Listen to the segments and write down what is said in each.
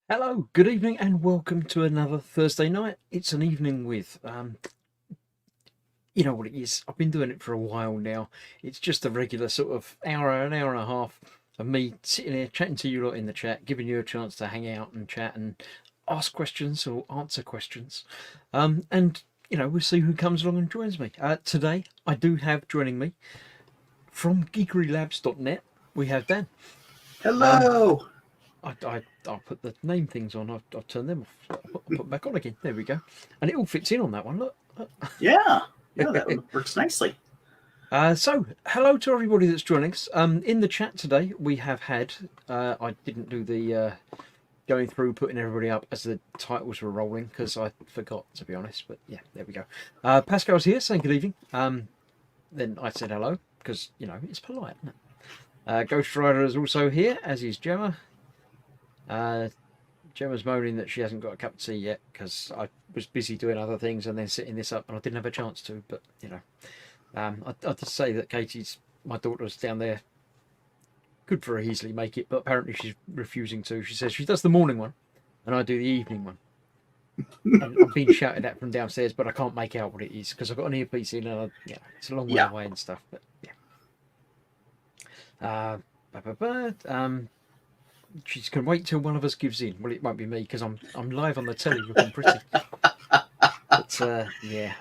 Hello, good evening, and welcome to another Thursday night. It's an evening with, you know what it is. I've been doing it for a while now. It's just a regular sort of an hour and a half of me sitting here chatting to you lot in the chat, giving you a chance to hang out and chat and ask questions or answer questions. And we'll see who comes along and joins me. Today, I do have joining me from geekerylabs.net. We have Dan. Um, Hello. I'll put the name things on. I'll turn them off. I'll put them back on again. There we go. And it all fits in on that one. Look. Yeah, that works nicely. So, hello to everybody that's joining us. In the chat today, we have had. I didn't do the going through putting everybody up as the titles were rolling because I forgot, to be honest. But yeah, there we go. Pascal's here saying good evening. Then I said hello because it's polite, isn't it? Ghost Rider is also here, as is Gemma. Gemma's moaning that she hasn't got a cup of tea yet because I was busy doing other things and then setting this up, and I didn't have a chance to. But I just say that my daughter's down there. Could very easily make it, but apparently she's refusing to. She says she does the morning one, and I do the evening one. And I'm being shouted at from downstairs, but I can't make out what it is because I've got an earpiece in, and it's a long way away and stuff. But yeah. She's going to wait till one of us gives in. Well, it won't be me because I'm live on the telly looking pretty. But yeah,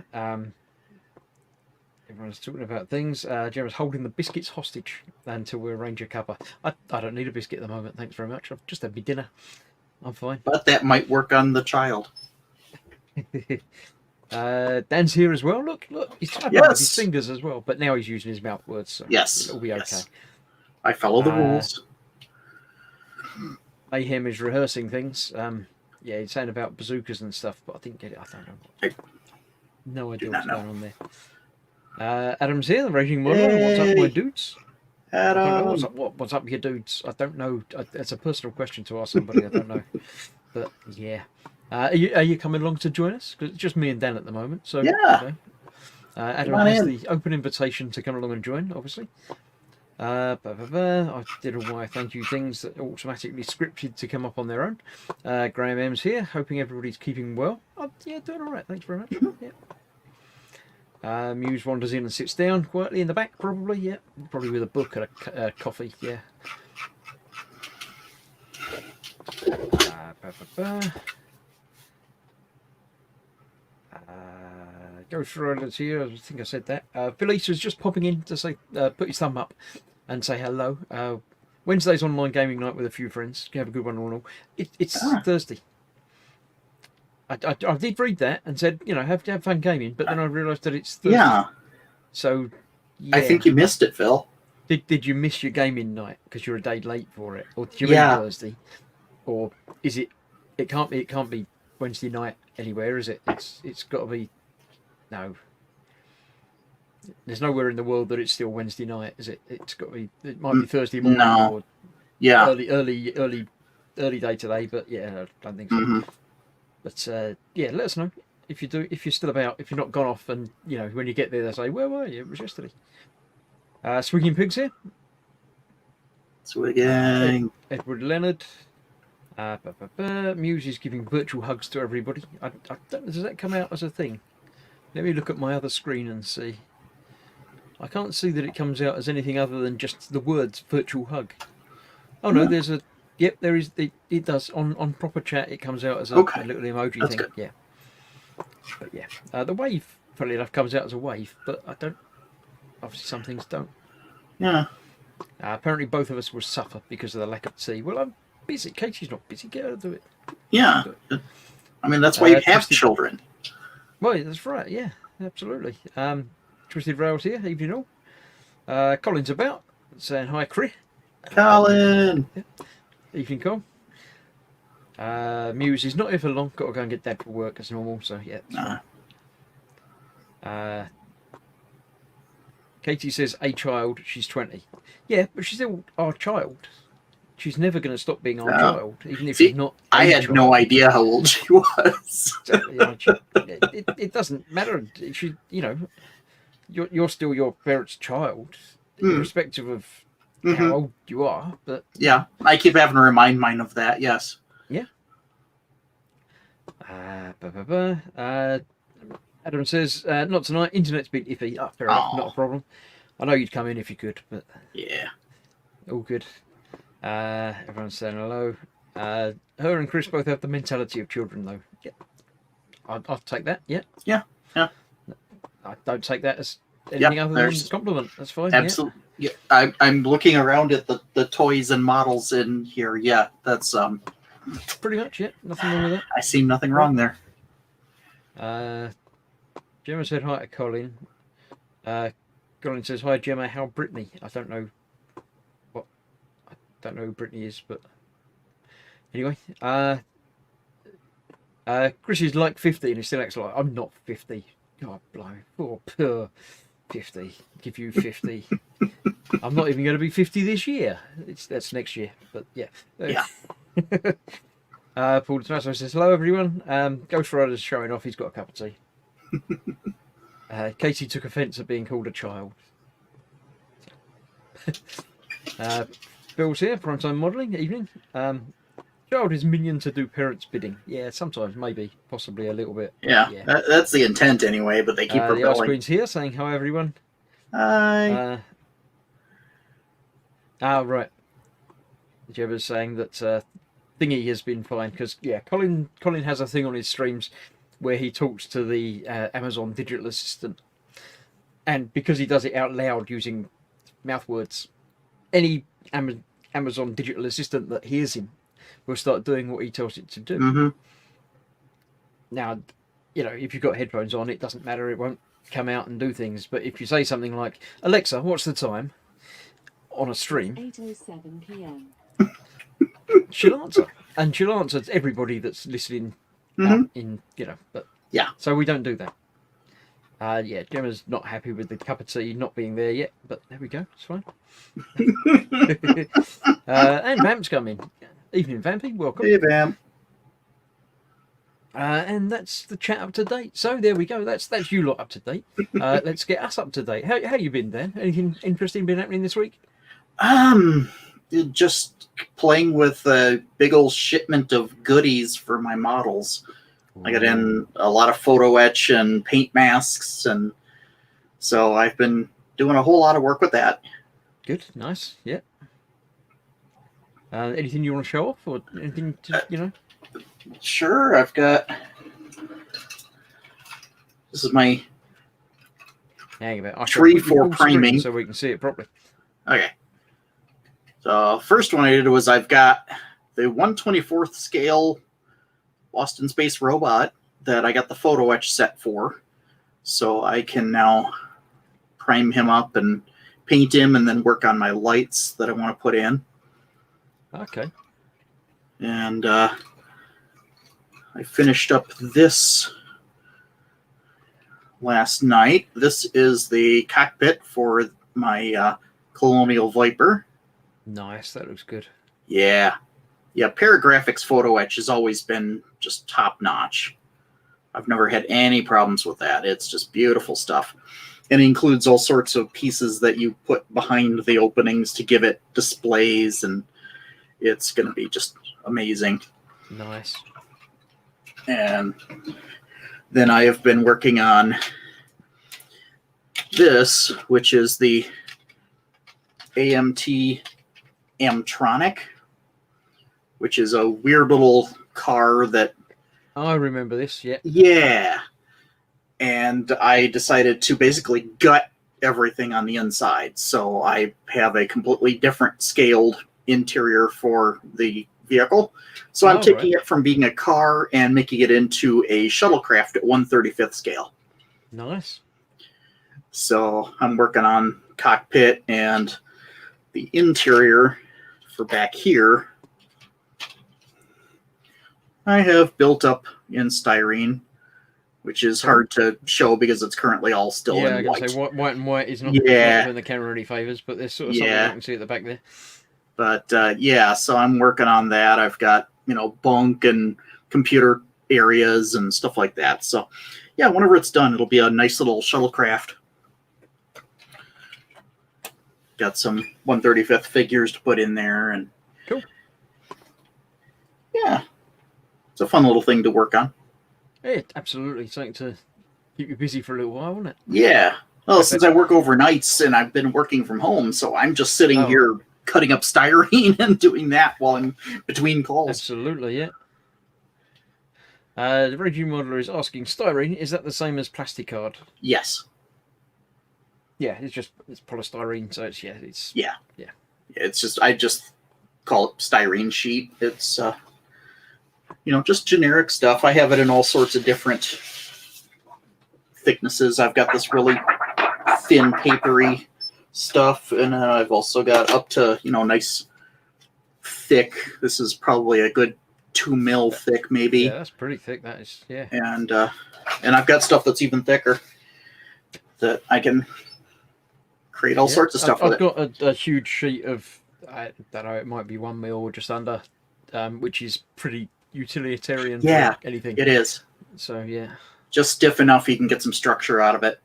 everyone's talking about things. Gemma's holding the biscuits hostage until we arrange a cuppa. I don't need a biscuit at the moment. Thanks very much. I've just had my dinner. I'm fine. But that might work on the child. Dan's here as well. Look, he's typing with his fingers as well. But now he's using his mouth words, so it'll be okay. Yes. I follow the rules. Mayhem is rehearsing things. Yeah, he's saying about bazookas and stuff, but I didn't get it. I don't know. No idea what's going on there. Adam's here, the raging model. What's up, my dudes? Adam. What's up, your dudes? I don't know. It's a personal question to ask somebody. I don't know. But yeah, are you coming along to join us? Because it's just me and Dan at the moment. So yeah. Adam has the open invitation to come along and join, obviously. I did all my thank you things that automatically scripted to come up on their own. Graham M's here, hoping everybody's keeping well. Yeah, doing all right. Thanks very much. Yeah. Muse wanders in and sits down quietly in the back, probably. Yeah, probably with a book and a coffee. Yeah. Ghost Rider's here. I think I said that. Felice was just popping in to say, put his thumb up and say hello. Wednesday's online gaming night with a few friends. You have a good one all. It's Thursday. I did read that and said, have fun gaming, but then I realised that it's Thursday. Yeah. So, yeah. I think you missed it, Phil. Did you miss your gaming night because you're a day late for it, or did you mean Thursday, or is it? It can't be Wednesday night anywhere, is it? It's got to be. No. There's nowhere in the world that it's still Wednesday night, is it? It's got to be. It might be Thursday morning or early day today, but yeah, I don't think so. Mm-hmm. But yeah, let us know if you're still about, if you're not gone off, and when you get there they say, where were you? It was yesterday. Swigging Pigs here. Swigging. Edward Leonard. Muse is giving virtual hugs to everybody. I don't, does that come out as a thing? Let me look at my other screen and see. I can't see that it comes out as anything other than just the words virtual hug. Oh no, there's a. Yep, there is. It does on proper chat. It comes out as a little emoji That's thing. Good. Yeah. But yeah, the wave, funnily enough, comes out as a wave, but I don't. Obviously, some things don't. Yeah. Apparently, both of us will suffer because of the lack of tea. Well, I'm busy. Katie's not busy. Get her to do it. Yeah. I mean, that's why you have children. Well, that's right. Yeah, absolutely. Twisted Rails here. Evening all. Colin's about saying hi, Chris. Colin. Yeah. Evening, Col. Muse is not here for long. Got to go and get Dad for work as normal. So yeah. Katie says a child. She's 20. Yeah, but she's still our child. She's never going to stop being our child, even if she's not. I had no idea how old she was. It doesn't matter. You're still your parents' child, irrespective of how old you are. But yeah, I keep having to remind mine of that. Yes. Yeah. Adam says, not tonight. Internet's a bit iffy. Oh, fair enough. Not a Oh, problem. I know you'd come in if you could, but yeah. all good. Everyone's saying hello. Her and Chris both have the mentality of children, though. Yeah, I'll take that. Yeah, Yeah. Yeah. I don't take that as anything Yep. other than a There's compliment. That's fine. absolutely. Yeah. I'm looking around at the toys and models in here. Yeah. That's Yeah, pretty much. Yeah, nothing wrong with that. I see nothing wrong there. Gemma said hi to Colin. Colin says hi, Gemma. How Brittany? I don't know who Brittany is, but anyway. Chris is like 50 and he still acts like I'm not 50. God blow. Oh, poor 50. Give you 50. I'm not even going to be 50 this year. That's next year, but yeah. Yeah. Paul Tomaso says hello everyone. Ghost Rider's showing off. He's got a cup of tea. Katie took offence at being called a child. Bill's here. Primetime modelling. Evening. Child is minion to do parents' bidding. Yeah, sometimes, maybe, possibly a little bit. Yeah. Yeah. That's the intent anyway, but they keep The Ice rebelling. Queen's here saying hi everyone. Hi. Right. Jebba's saying that Thingy has been fine because Colin has a thing on his streams where he talks to the Amazon digital assistant, and because he does it out loud using mouth words, any Amazon digital assistant that hears him will start doing what he tells it to do. Mm-hmm. Now, if you've got headphones on, it doesn't matter; it won't come out and do things. But if you say something like "Alexa, what's the time?" on a stream, 8:07 p.m. she'll answer, and she'll answer to everybody that's listening. Out in but yeah. So we don't do that. Gemma's not happy with the cup of tea not being there yet, but there we go. It's fine. And Vamp's come in. Evening, Vampy. Welcome. Hey, Vamp. And that's the chat up to date. So there we go. That's you lot up to date. Let's get us up to date. How you been, Dan? Anything interesting been happening this week? Just playing with a big old shipment of goodies for my models. I got in a lot of photo etch and paint masks, and so I've been doing a whole lot of work with that. Good, nice, yeah. Anything you want to show off, or anything to, Sure, I've got. This is my hang about tree for priming, so we can see it properly. Okay. So first one I did was I've got the 1/24th scale Lost in Space robot that I got the photo etch set for. So I can now prime him up and paint him and then work on my lights that I want to put in. Okay. And I finished up this last night. This is the cockpit for my Colonial Viper. Nice, that looks good. Yeah. Paragraphics photo etch has always been just top notch. I've never had any problems with that. It's just beautiful stuff. And it includes all sorts of pieces that you put behind the openings to give it displays, and it's going to be just amazing. Nice. And then I have been working on this, which is the AMT Amtronic, which is a weird little car that... I remember this, yeah. Yeah. And I decided to basically gut everything on the inside. So I have a completely different scaled interior for the vehicle. So I'm taking it from being a car and making it into a shuttlecraft at 1/35th scale. Nice. So I'm working on cockpit and the interior for back here. I have built up in styrene, which is hard to show because it's currently all still in white. I say white and white is not doing the camera any favors, but there's sort of something I can see at the back there. But so I'm working on that. I've got bunk and computer areas and stuff like that. So yeah, whenever it's done, it'll be a nice little shuttlecraft. Got some 1/35th figures to put in there, and cool. Yeah. It's a fun little thing to work on. Yeah, absolutely. Something to keep you busy for a little while, wouldn't it? Yeah. Well, since I work overnights and I've been working from home, so I'm just sitting Oh. here cutting up styrene and doing that while I'm between calls. Absolutely, yeah. The Reggie Modeler is asking, styrene, is that the same as plasticard? Yes. Yeah, it's polystyrene, so it's Yeah. Yeah. It's just I just call it styrene sheet. It's just generic stuff. I have it in all sorts of different thicknesses. I've got this really thin papery stuff, and I've also got up to nice thick. This is probably a good 2 mil thick, maybe. Yeah, that's pretty thick. That is, yeah. And I've got stuff that's even thicker that I can create all sorts of stuff with I've got a huge sheet of I don't know, it might be 1 mil or just under, which is pretty utilitarian Yeah, for anything. It is So yeah. just stiff enough you can get some structure out of it.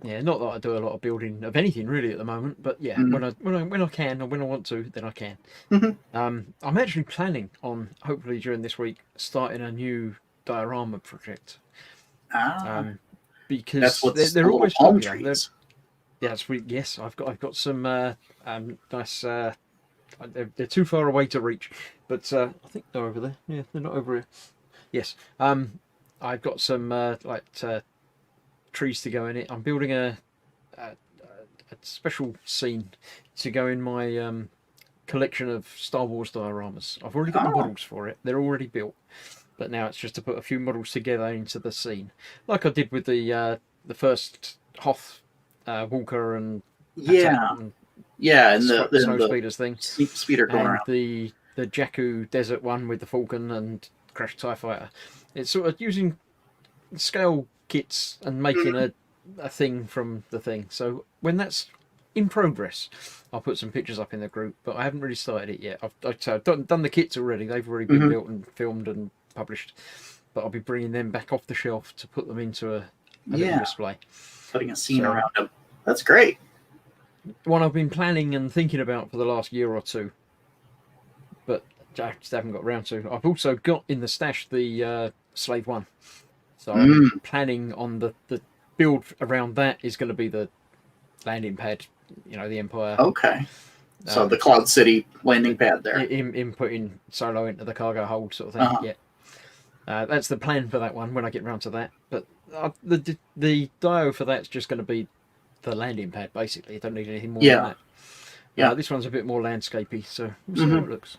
Yeah, not that I do a lot of building of anything really at the moment, but yeah, Mhm. when I can or when I want to, then I can. Mhm. I'm actually planning on hopefully during this week starting a new diorama project. Because That's what's they're the little always palm popular. trees. Yeah, yes, I've got some nice. They're too far away to reach, but I think they're over there. Yeah, they're not over here. Yes. I've got some trees to go in it. I'm building a special scene to go in my collection of Star Wars dioramas. I've already got the models for it. They're already built, but now it's just to put a few models together into the scene, like I did with the first Hoth Walker and Yeah, and and Snow the Speeders thing, speeder going and around. the Jakku Desert one with the Falcon and Crash TIE Fighter. It's sort of using scale kits and making a thing from the thing. So when that's in progress, I'll put some pictures up in the group, but I haven't really started it yet. I've done the kits already. They've already been built and filmed and published, but I'll be bringing them back off the shelf to put them into a little display. Putting a scene around them. That's great. One I've been planning and thinking about for the last year or two, but I just haven't got around to. I've also got in the stash the Slave One, so I'm planning on the build around that is going to be the landing pad, the Empire. Okay. So the Cloud City landing pad there. Inputting Solo into the cargo hold sort of thing. Yeah. That's the plan for that one when I get round to that. But the dio for that's just going to be the landing pad, basically. I don't need anything more than that. Yeah. This one's a bit more landscapey, so we'll see how it looks.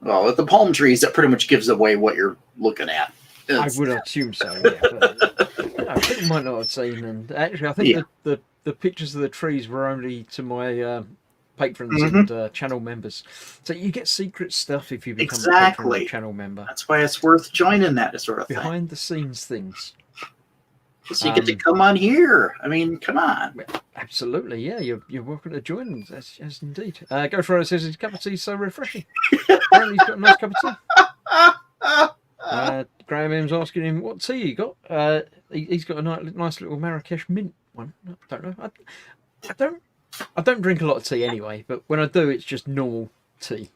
Well, with the palm trees, that pretty much gives away what you're looking at. I would assume so, yeah. But, people might not have seen, and actually I think the pictures of the trees were only to my patrons and channel members. So you get secret stuff if you become a patron or channel member. That's why it's worth joining that sort of thing. Behind the scenes things. So you get to come on here. I mean, come on. Absolutely, yeah. You're welcome to join. As indeed. Go for it. Says his cup of tea is so refreshing. Apparently he's got a nice cup of tea. Graham M's asking him what tea he got. He's got a nice little Marrakesh mint one. I don't know. I don't drink a lot of tea anyway, but when I do, it's just normal tea.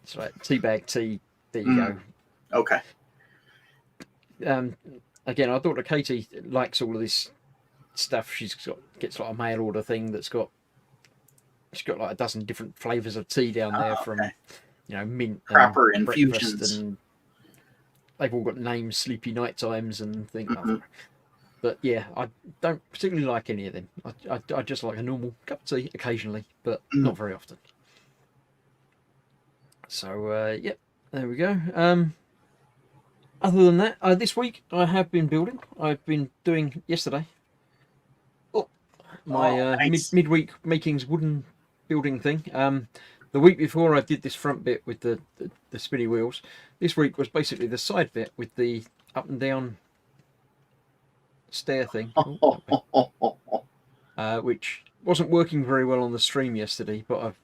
It's like tea bag tea. There you go. Okay. Again, our daughter Katie likes all of this stuff. Gets like a mail order thing she's got like a dozen different flavors of tea down there from mint, proper and infusions, and they've all got names, sleepy night times and things like that. But yeah, I don't particularly like any of them. I just like a normal cup of tea occasionally, but not very often. So yep, there we go. Other than that, this week I have been building. I've been doing yesterday my nice. midweek makings wooden building thing. The week before I did this front bit with the spinny wheels. This week was basically the side bit with the up and down stair thing, which wasn't working very well on the stream yesterday, but I've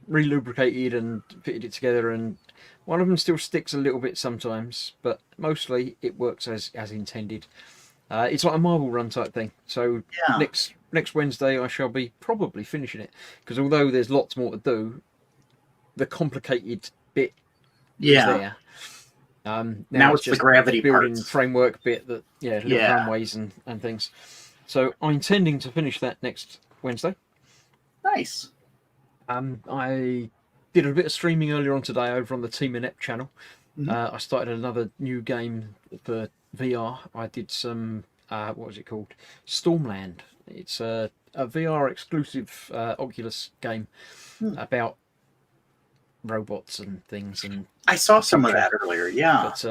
re-lubricated and fitted it together, and one of them still sticks a little bit sometimes, but mostly it works as intended. It's like a marble run type thing. So next Wednesday I shall be probably finishing it, because although there's lots more to do, the complicated bit is there. Now it's the gravity building parts. framework bit that little Yeah. runways and things. So I'm intending to finish that next Wednesday. Nice. I did a bit of streaming earlier on today over on the Team Inept channel. Mhm. I started another new game for VR. I did some what was it called? Stormland. It's a VR exclusive Oculus game about robots and things. And I saw some of that earlier. Yeah. but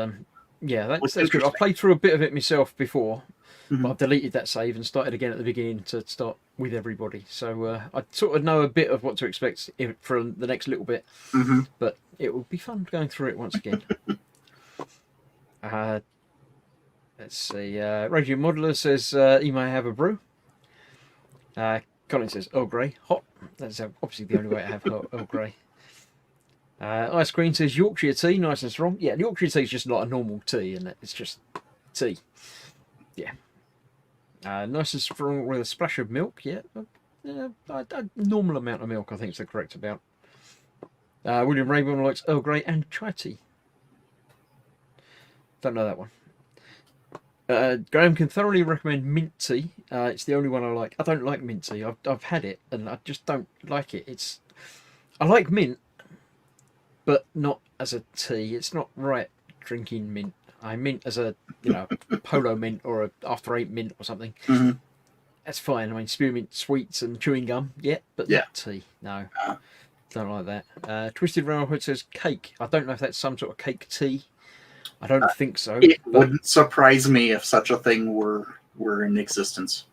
yeah, Looks that's good. I've interesting. played through a bit of it myself before, Mhm. but I've deleted that save and started again at the beginning to start with everybody. So I sort of know a bit of what to expect for the next little bit, Mhm. but it will be fun going through it once again. Let's see. Radio Modeler says he may have a brew. Colin says Earl Grey hot. That's obviously the only way to have Earl Grey. Ice Cream says Yorkshire tea, nice and strong. Yeah, Yorkshire tea is just not a normal tea, isn't it? It's just tea. Yeah. Nice and strong with a splash of milk. Yeah. A normal amount of milk, I think is the correct amount. William Rayburn likes Earl Grey and chai tea. Don't know that one. Graham can thoroughly recommend mint tea. It's the only one I like. I don't like mint tea. I've had it and I just don't like it. I like mint, but not as a tea. It's not right drinking mint. I mint as a polo mint or a after 8 mint or something. Mhm. That's fine. I mean, spearmint sweets and chewing gum, but not tea. No, don't like that. Twisted Railhood says cake. I don't know if that's some sort of cake tea. I don't think so. It wouldn't surprise me if such a thing were in existence.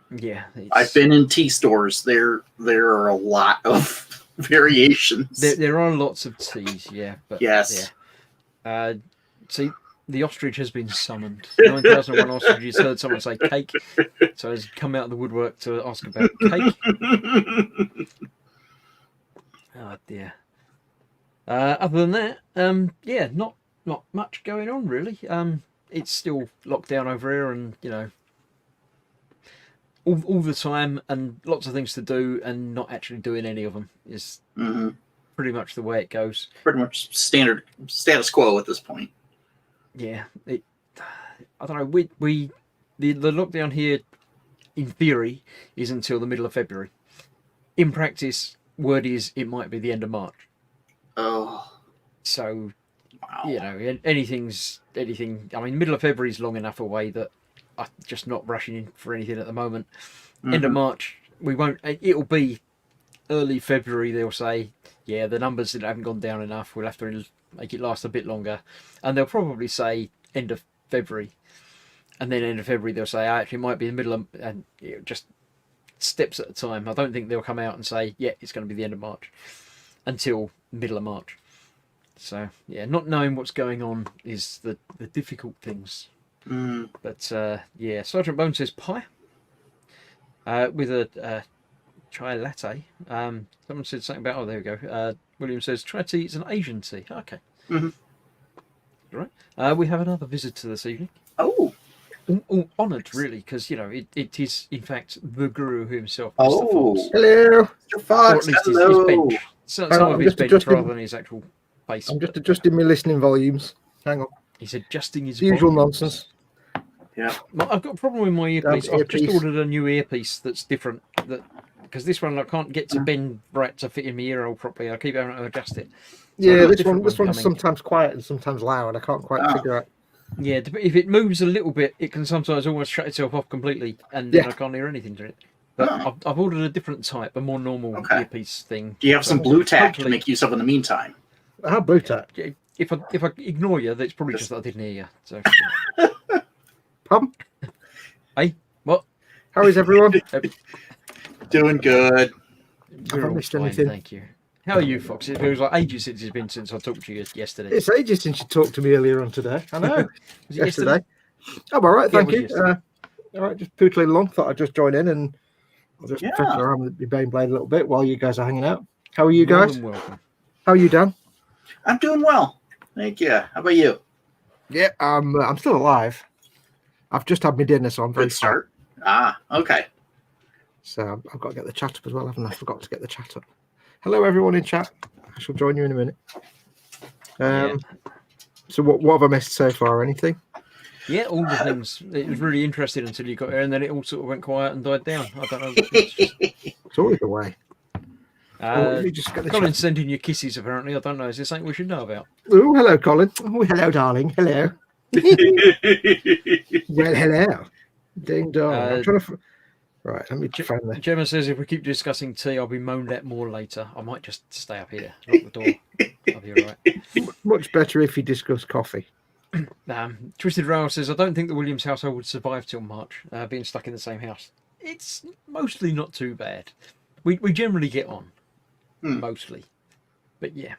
Yeah, I've been in tea stores. There are a lot of variations. There are lots of teas, but yes. Yeah. See, the ostrich has been summoned. 9001 ostriches heard someone say cake, so has come out of the woodwork to ask about cake. Oh dear. Other than that, not much going on really. It's still locked down over here, and all the time, and lots of things to do, and not actually doing any of them is pretty much the way it goes. Pretty much standard status quo at this point. Yeah, I don't know. The lockdown here, in theory, is until the middle of February. In practice, word is it might be the end of March. Oh, so wow. Anything. I mean, middle of February is long enough away that I'm just not rushing in for anything at the moment. End of March, we won't. It'll be early February. They'll say, yeah, the numbers haven't gone down enough. We'll have to make it last a bit longer, and they'll probably say end of February, and then end of February they'll say, actually, it might be the middle of, and just steps at a time. I don't think they'll come out and say, yeah, it's going to be the end of March until middle of March. So yeah, not knowing what's going on is the difficult things. But Sergeant Bone says pie with a chai latte. Someone said something about, there we go. William says chai tea is an Asian tea. Okay. Right. We have another visitor this evening. Oh. Honoured, really, because it is in fact the guru himself. Oh, Mr. Fox. Hello, Mr. Fox. Or at least hello. his bench. Some of his bench rather than his actual face. I'm just adjusting my listening volumes. Hang on. He's adjusting his Usual volumes. nonsense. Yeah. I've got a problem with my earpiece. I've just ordered a new earpiece that's different. Because this one I can't get to bend right to fit in my ear hole properly. I keep having to adjust it. So Yeah, this one's sometimes quiet and sometimes loud. I can't quite figure out. Yeah, if it moves a little bit, it can sometimes almost shut itself off completely, and then I can't hear anything to it. But I've ordered a different type, a more normal earpiece thing. Do you have some Blue Tack to make use of in the meantime? I have Blue Tack. If I ignore you, that's probably just that I didn't hear you. So. Pardon? Hey, what? How is everyone? Doing good. Haven't missed anything. Thank you. How are you, Fox? It feels like ages since it's been since I talked to you yesterday. It's ages since you talked to me earlier on today. I know. Was it yesterday? I'm all right, thank you. Yesterday. All right, just pootling along. Thought I'd just join in and I'll just fiddle around with the Baneblade a little bit while you guys are hanging out. How are you guys? Welcome. How are you, Dan? I'm doing well. Thank you. How about you? Yeah, I'm still alive. I've just had my dinner, so I'm very Good start. Okay. So I've got to get the chat up as well, haven't I? Forgot to get the chat up. Hello, everyone in chat. I shall join you in a minute. So what have I missed so far? Anything? Yeah, all the things. It was really interesting until you got here, and then it all sort of went quiet and died down. I don't know. It's just, It's always the way. Let me just get the Colin's sending you kisses, apparently. I don't know. Is there something we should know about? Oh, hello, Colin. Oh, hello, darling. Hello. Well, hello. Ding dong. I'm trying to. Right, let me find that. Gemma says if we keep discussing tea, I'll be moaned at more later. I might just stay up here, lock the door. I'll be all right. Much better if you discuss coffee. Twisted Rail says, I don't think the Williams household would survive till March, being stuck in the same house. It's mostly not too bad. We generally get on, mostly. But yeah.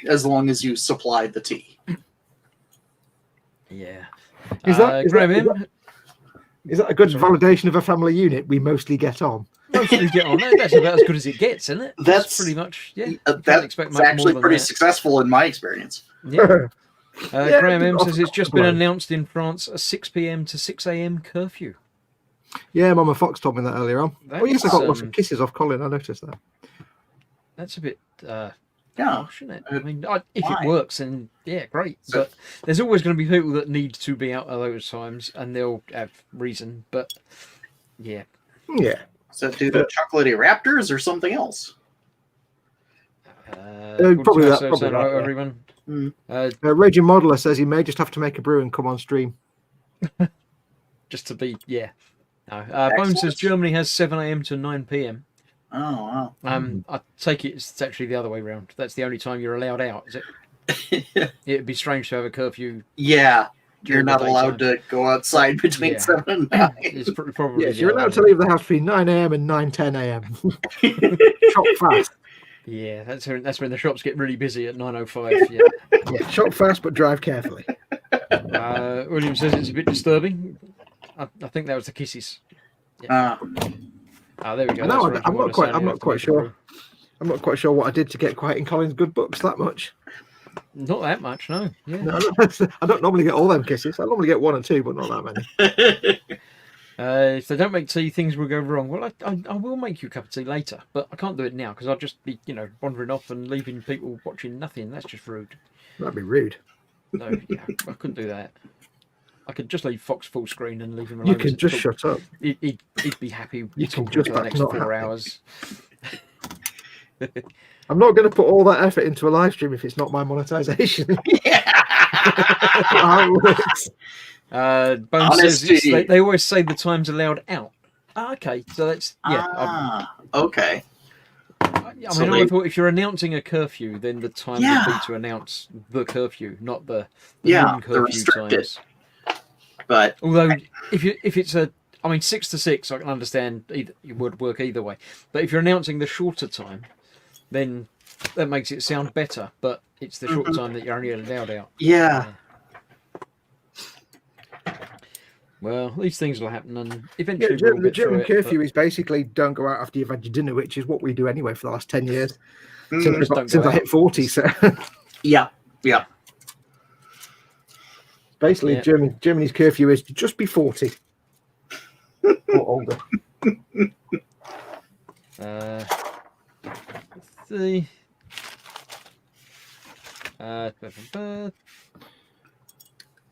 As long as you supply the tea. Yeah. Is that a good Sorry. validation of a family unit? We mostly get on. Mostly get on. That's about as good as it gets, isn't it? That's pretty much, yeah. That's actually pretty successful in my experience. Yeah. Yeah, Graham M off- says it's off just the been line. announced in France a 6 p.m. to 6 a.m. curfew. Yeah, Mama Fox told me that earlier on. Oh, yes, I got lots That's, of kisses off Colin. I noticed that. That's a bit Yeah. harsh, isn't it? I mean, if why? it works, then yeah, great. So- But there's always going to be people that need to be out at those times, and they'll have reason. But yeah, Yeah. Is that due to chocolatey raptors or something else? Probably that, so probably that, yeah. everyone. Raging Modeler says he may just have to make a brew and come on stream. Just to be, yeah. No. Bone says Excellent. Germany has 7 a.m. to 9 p.m. Oh, wow. I take it it's actually the other way round. That's the only time you're allowed out, is it? It'd be strange to have a curfew. Yeah. You're during the not allowed daytime. to go outside between Yeah. 7 and 9. It's probably Yes, the you're other allowed to way. leave the house between 9 a.m. and 9:10 a.m. Shop fast. Yeah, that's when the shops get really busy at 9:05. Yeah. Yeah, shop fast, but drive carefully. William says it's a bit disturbing. I think that was the kisses. Uh, There we go. No, That's I'm what not quite. saying. I'm You not have to quite make it sure. through. I'm not quite sure what I did to get quiet in Colin's good books that much. Not that much, no. Yeah. No, I don't normally get all them kisses. I normally get one or two, but not that many. If they don't make tea, things will go wrong. Well, I will make you a cup of tea later, but I can't do it now because I'll just be, wandering off and leaving people watching nothing. That's just rude. That'd be rude. No, yeah, I couldn't do that. I could just leave Fox full screen and leave him alone. You can just shut up. He'd be happy. You can talking just for the next not 4 happy. hours. I'm not going to put all that effort into a live stream if it's not my monetization. How it works. Bone says Honesty. they always say the time's allowed out. Okay, so that's Okay. I So mean, they- I thought if you're announcing a curfew, then the time would Yeah. be to announce the curfew, not the Yeah, the non-curfew restricted. times. But Although, if it's 6 to 6, I can understand it would work either way. But if you're announcing the shorter time, then that makes it sound better. But it's the short time that you're only allowed out. yeah. Well, these things will happen, and Yeah, eventually the we'll get through German it. curfew is basically don't go out after you've had your dinner, which is what we do anyway for the last 10 years. Mm, Since, Just don't since go I hit 40. So yeah. Yeah. basically, Yeah. Germany's curfew is to just be 40 or older. Let's see.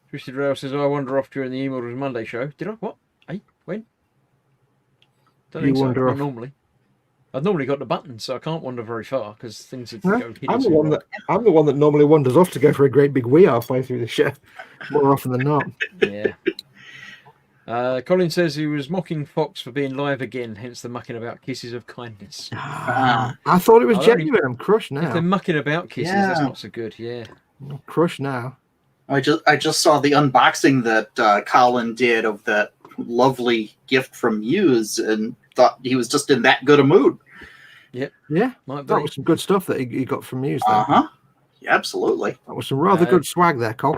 Twisted Rail says, I wander off during the Immortals Monday show. Did I? What? Hey, when? Don't You think so. wander Not off. normally. I've normally got the button, so I can't wander very far because things would Huh? go I'm hideously the one wrong. I'm the one that normally wanders off to go for a great big wee halfway through the show, more often than not. Yeah. Colin says he was mocking Fox for being live again, hence the mucking about kisses of kindness. Ah. I thought it was I don't genuine. I'm crushed If they're now. mucking about kisses, that's Yeah. not so good. Yeah. I'm crushed now. I just saw the unboxing that Colin did of that lovely gift from Muse and thought he was just in that good a mood. Yeah, Might be. that was some good stuff that he got from Muse. There. Uh-huh. Yeah, absolutely. That was some rather Uh, good swag there, Cole.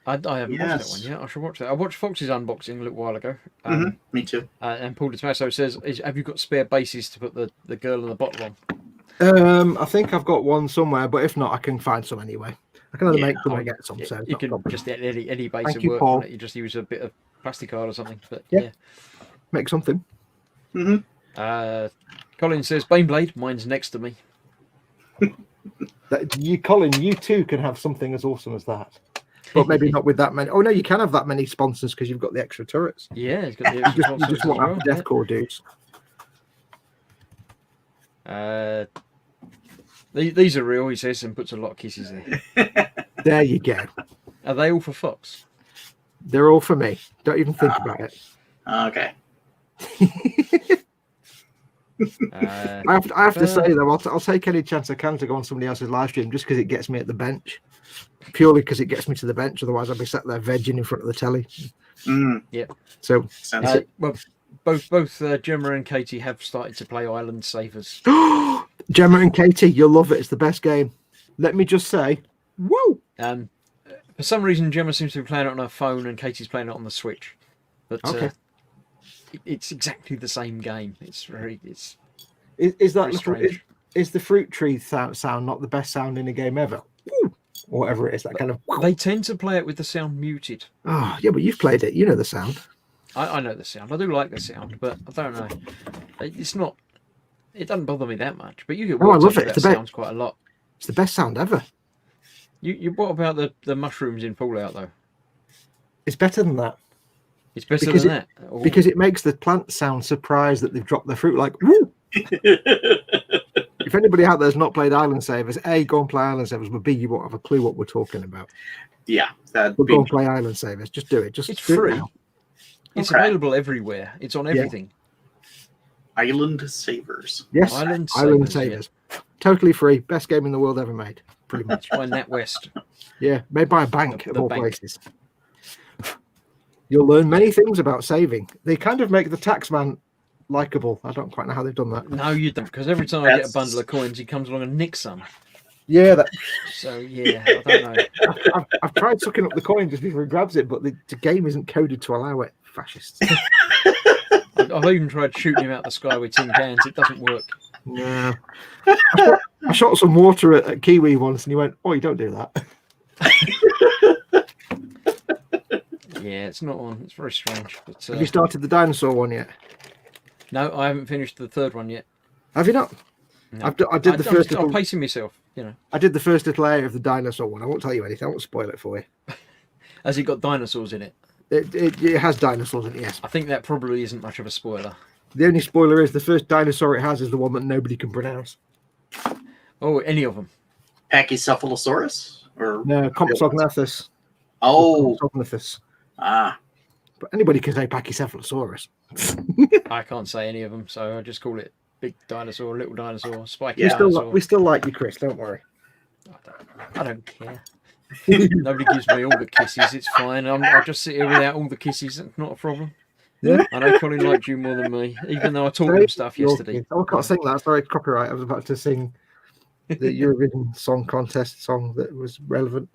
I haven't watched that Yes. one yet. I should watch that. I watched Fox's unboxing a little while ago. Mhm. Me too. And Paul DeTomaso says, have you got spare bases to put the girl in the bottle on? I think I've got one somewhere, but if not, I can find some anyway. I can either Yeah, make some or get some. So You can just get any base Thank of you, work Paul. on it. You just use a bit of plastic card or something. But Yeah. make something. Hmm. yeah. Colin says, Baneblade, mine's next to me. Colin, you too can have something as awesome as that. But maybe not with that many. Oh no, you can have that many sponsors because you've got the extra turrets. Yeah, it's got the extra You just want to have the deathcore dudes. These are real, he says, and puts a lot of kisses there. There you go. Are they all for Fox? They're all for me. Don't even think about it. Okay. I have to say though, I'll take any chance I can to go on somebody else's live stream just because it gets me at the bench. Purely because it gets me to the bench. Otherwise, I'd be sat there vegging in front of the telly. Yeah. So, well, both Gemma and Katie have started to play Island Savers. Gemma and Katie, you'll love it. It's the best game. Let me just say, whoa! For some reason, Gemma seems to be playing it on her phone, and Katie's playing it on the Switch. But Okay. It's exactly the same game. It's very. It's Is that very strange. is the fruit tree sound not the best sound in a game ever? Woo! Or whatever it is, that kind of. They tend to play it with the sound muted. Oh yeah, but you've played it. You know the sound. I know the sound. I do like the sound, but I don't know. It's not. It doesn't bother me that much. But you get Oh, I love it. that It's the sounds quite a lot. It's the best sound ever. What about the mushrooms in Fallout though? It's better than that It's better Because than that. Oh. because it makes the plant sound surprised that they've dropped their fruit. Like, woo! If anybody out there's not played Island Savers, A, go and play Island Savers, but B, you won't have a clue what we're talking about. Yeah, that'd But be go and play Island Savers. Just do it. Just It's do it free. now. It's Okay. available everywhere. It's on everything. Island Savers. Yes, Island Island Savers, Savers. Totally free. Best game in the world ever made. Pretty much. It's by NatWest. Yeah, made by a bank The of all bank. places. You'll learn many things about saving. They kind of make the taxman likable. I don't quite know how they've done that. No, you don't, because every time I get a That's- bundle of coins, he comes along and nicks some. Yeah, that, So yeah, I don't know. I've tried sucking up the coin just before he grabs it, but the game isn't coded to allow it. Fascists. I've even tried shooting him out the sky with tin cans. It doesn't work. No. I shot some water at Kiwi once and he went, oh, you don't do that. Yeah, it's not on. It's very strange. But, Have you started the dinosaur one yet? no, I haven't finished the third one yet. Have you not? No. I did the first I'm little, pacing myself. You know, I did the first little area of the dinosaur one. I won't tell you anything. I won't spoil it for you. has it got dinosaurs in it? It has dinosaurs in it, yes. I think that probably isn't much of a spoiler. The only spoiler is the first dinosaur it has is the one that nobody can pronounce. Oh, any of them? Pachycephalosaurus? Or No, Compsognathus. Oh, Compsognathus. ah, But anybody can say Pachycephalosaurus. I can't say any of them, so I just call it big dinosaur, little dinosaur, spiky Yeah. dinosaur. We still like you, Chris. Don't worry. I don't care. Nobody gives me all the kisses. It's fine. I'll just sit here without all the kisses. It's not a problem. Yeah. I know Colin liked you more than me, even though I taught him stuff yesterday. Oh, I can't sing that. Sorry, copyright. I was about to sing the Eurovision Song Contest song that was relevant.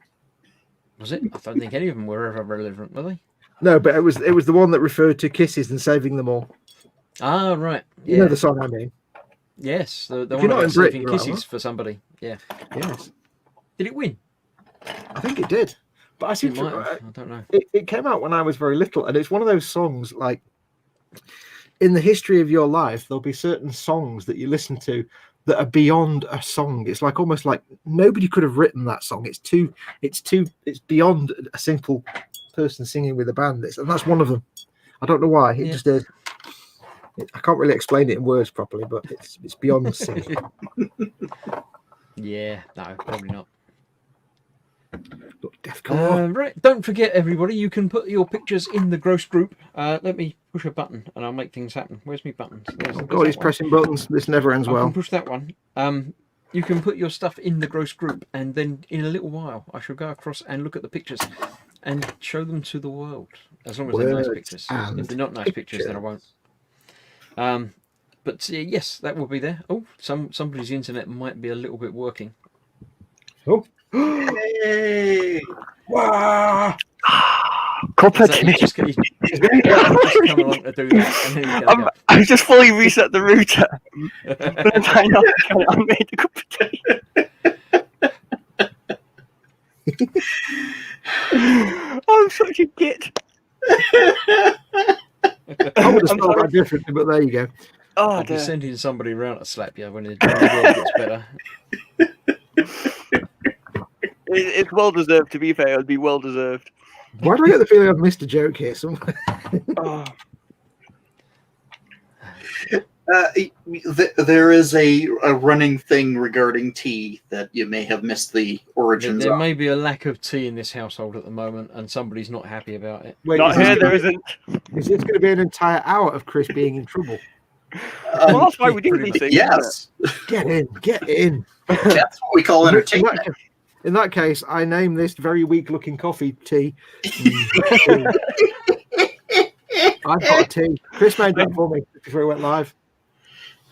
Was it? I don't think any of them were ever relevant, were they? No, but it was the one that referred to kisses and saving them all. Ah, right. You Yeah. know the song I mean. Yes, the If one you're not about in Britain, saving you're right, kisses huh? for somebody. Yeah. Yes, Did it win? I think it did. But I It seem might to, have. I don't know. it came out when I was very little, and it's one of those songs like in the history of your life, there'll be certain songs that you listen to that are beyond a song. It's like almost like nobody could have written that song. It's beyond a simple person singing with a band. And that's one of them. I don't know why. It Yeah. just is. I can't really explain it in words properly, but it's beyond singing. Yeah, no, probably not. Look, Defcon. Right, don't forget, everybody, you can put your pictures in the gross group. Let me push a button and I'll make things happen. Where's my buttons? There's God, that he's one. pressing buttons. This never ends I can well. push that one. You can put your stuff in the gross group, and then in a little while, I shall go across and look at the pictures and show them to the world. As long as they're nice Words pictures. and If they're not nice pictures, then I won't. But yes, that will be there. Oh, somebody's internet might be a little bit working. Oh. hey. Wow. Copper So to he's me. just, he's just come along to do that, and then he's going to I've just fully reset the router. I made a cup of tea. I'm such a git. I would have spelled that differently, but there you go. Oh, I'll be dear. sending somebody around to slap you when the world gets better. It's well deserved. To be fair, it'd be well deserved. Why do I get the feeling I've missed a joke here somewhere? Oh, There is a running thing regarding tea that you may have missed the origins There of. may be a lack of tea in this household at the moment, and somebody's not happy about it. Wait, not is this here. gonna There be- isn't. Is this going to be an entire hour of Chris being in trouble? Well, that's why we do pretty these much. things. isn't Yes, Get in, get in. that's what we call entertainment. In that case, I name this very weak-looking coffee tea. I've got a tea. Chris made that for me before he went live.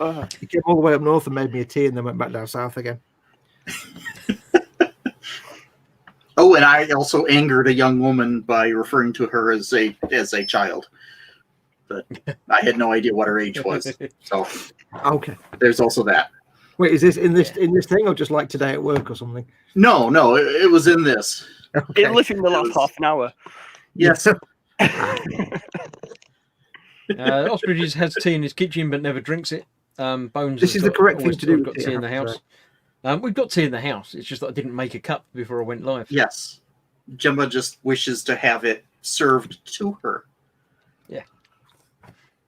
it? He came all the way up north and made me a tea, and then went back down south again. Oh, and I also angered a young woman by referring to her as a child, but I had no idea what her age was. So Okay. there's also that. Wait, is this in this thing, or just like today at work or something? No, it was in this. Okay. It literally in the last was- half an hour. Yes. Ostriches has tea in his kitchen but never drinks it. Bones. This has is the got- correct thing always to do got with tea, tea I in the have to house. We've got tea in the house. It's just that I didn't make a cup before I went live. Yes. Gemma just wishes to have it served to her. Yeah.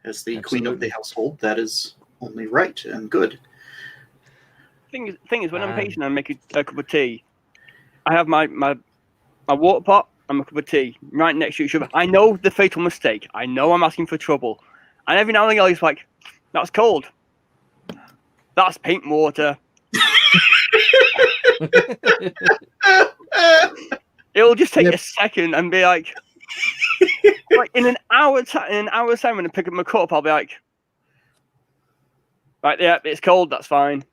As the queen of the Absolutely. household, that is only right and good. Thing is, when I'm Um, patient and make a cup of tea, I have my water pot and my cup of tea right next to each other. I know the fatal mistake. I know I'm asking for trouble. And every now and again, he's like, "That's cold. That's paint water." It'll just take Yep. a second and be like in an hour's time when I pick up my cup, I'll be like, "Right, yeah, it's cold. That's fine."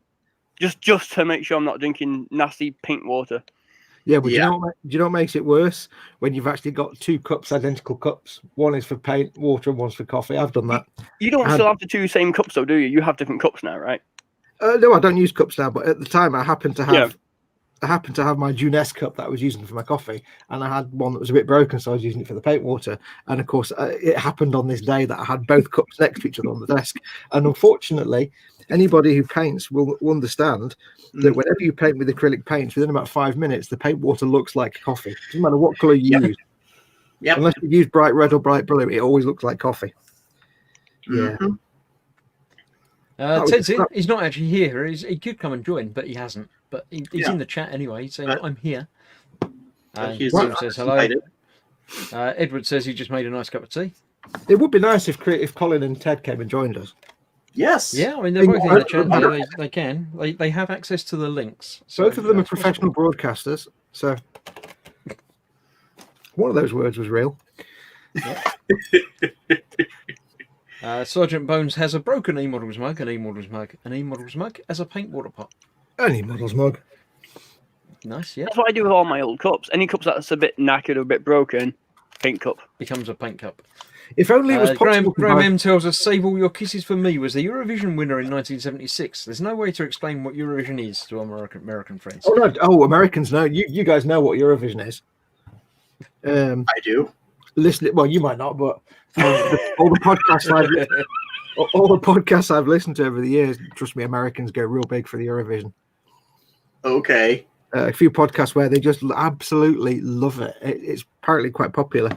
Just to make sure I'm not drinking nasty paint water. Yeah, but Yeah. do you know what makes it worse? When you've actually got two cups, identical cups. One is for paint, water, and one's for coffee. I've done that. You don't And- still have the two same cups, though, do you? You have different cups now, right? No, I don't use cups now, but at the time I happened to have Yeah. my Juness cup that I was using for my coffee, and I had one that was a bit broken, so I was using it for the paint water. And of course, it happened on this day that I had both cups next to each other on the desk. And unfortunately, anybody who paints will understand that whenever you paint with acrylic paints, within about 5 minutes, the paint water looks like coffee. Doesn't matter what color you Yep. use, Yep. unless you use bright red or bright blue, it always looks like coffee. Yeah. Mhm. was Ted's just in. He's not actually here. He could come and join, but he hasn't. But he's Yeah. in the chat anyway, saying But- I'm here. And He's Steve says hello. invited. Edward says he just made a nice cup of tea. It would be nice if Colin and Ted came and joined us. Yes. Yeah, I mean they're both in the chat. They can. They have access to the links. So, Both of them are it's possible. professional broadcasters, so one of those words was real. Sergeant Bones has a broken E-Models mug, an E-Models mug, an E-Models mug as a paint water pot. Any models mug. Nice, yeah. That's what I do with all my old cups. Any cups that's a bit knackered or a bit broken, paint cup. Becomes a paint cup. If only it was Graham, possible. to Graham buy- M tells us, Save All Your Kisses for Me was the Eurovision winner in 1976. There's no way to explain what Eurovision is to our American friends. Oh no! Oh, Americans know. You guys know what Eurovision is. I do. Listen. Well, you might not, but all the podcasts I've listened to over the years. Trust me, Americans go real big for the Eurovision. Okay. A few podcasts where they just absolutely love it. It's apparently quite popular.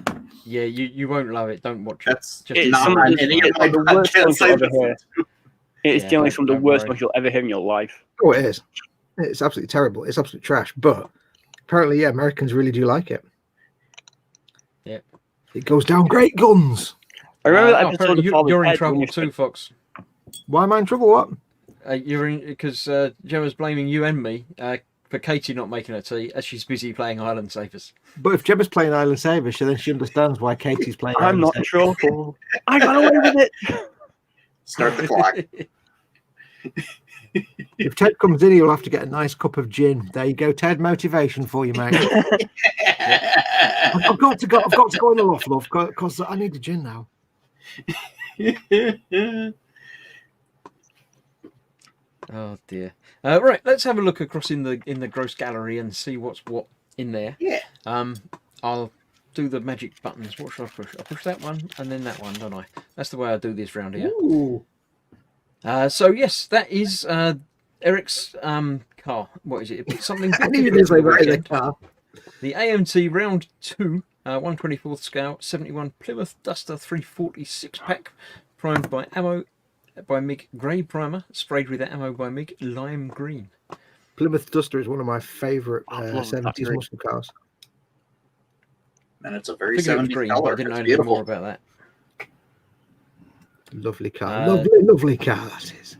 Yeah, you won't love it. Don't watch it. That's Just It's not some of on the- any of it's my the worst podcasts thing I've to ever hear. listened to. It's Yeah, generally some of the don't worst worry. ones you'll ever hear in your life. Oh, it is. It's absolutely terrible. It's absolute trash. But apparently, yeah, Americans really do like it. Yeah. It goes down great guns. I remember that apparently episode of Father you're in Ted when trouble you too, Fox. Why am I in trouble? What? You're in because Gemma's blaming you and me for Katie not making her tea as she's busy playing Island Savers. But if Gemma's playing Island Savers, then she understands why Katie's playing I'm Island not Savers. in trouble. I got away with it. Start the clock. If Ted comes in, he'll have to get a nice cup of gin. There you go, Ted. Motivation for you, mate. I've got to go in the loft, love, because I need a gin now. Oh dear. Right, let's have a look across in the gross gallery and see what's what in there. Yeah. I'll do the magic buttons. What should I push? I push that one and then that one, don't I? That's the way I do this round here. Ooh. So yes, that is Eric's car. What is it? Something. I knew you were going to say about the car. The AMT Round 2, 1/24th scale, 71 Plymouth Duster 346 pack, primed by ammo by MiG Grey Primer, sprayed with ammo by MiG Lime Green. Plymouth Duster is one of my favourite I love that 70s green. muscle cars. And it's a very Figured it was 70s green, but color. I didn't know It's anything more beautiful. about that. Lovely car. Uh, Lovely car, that is.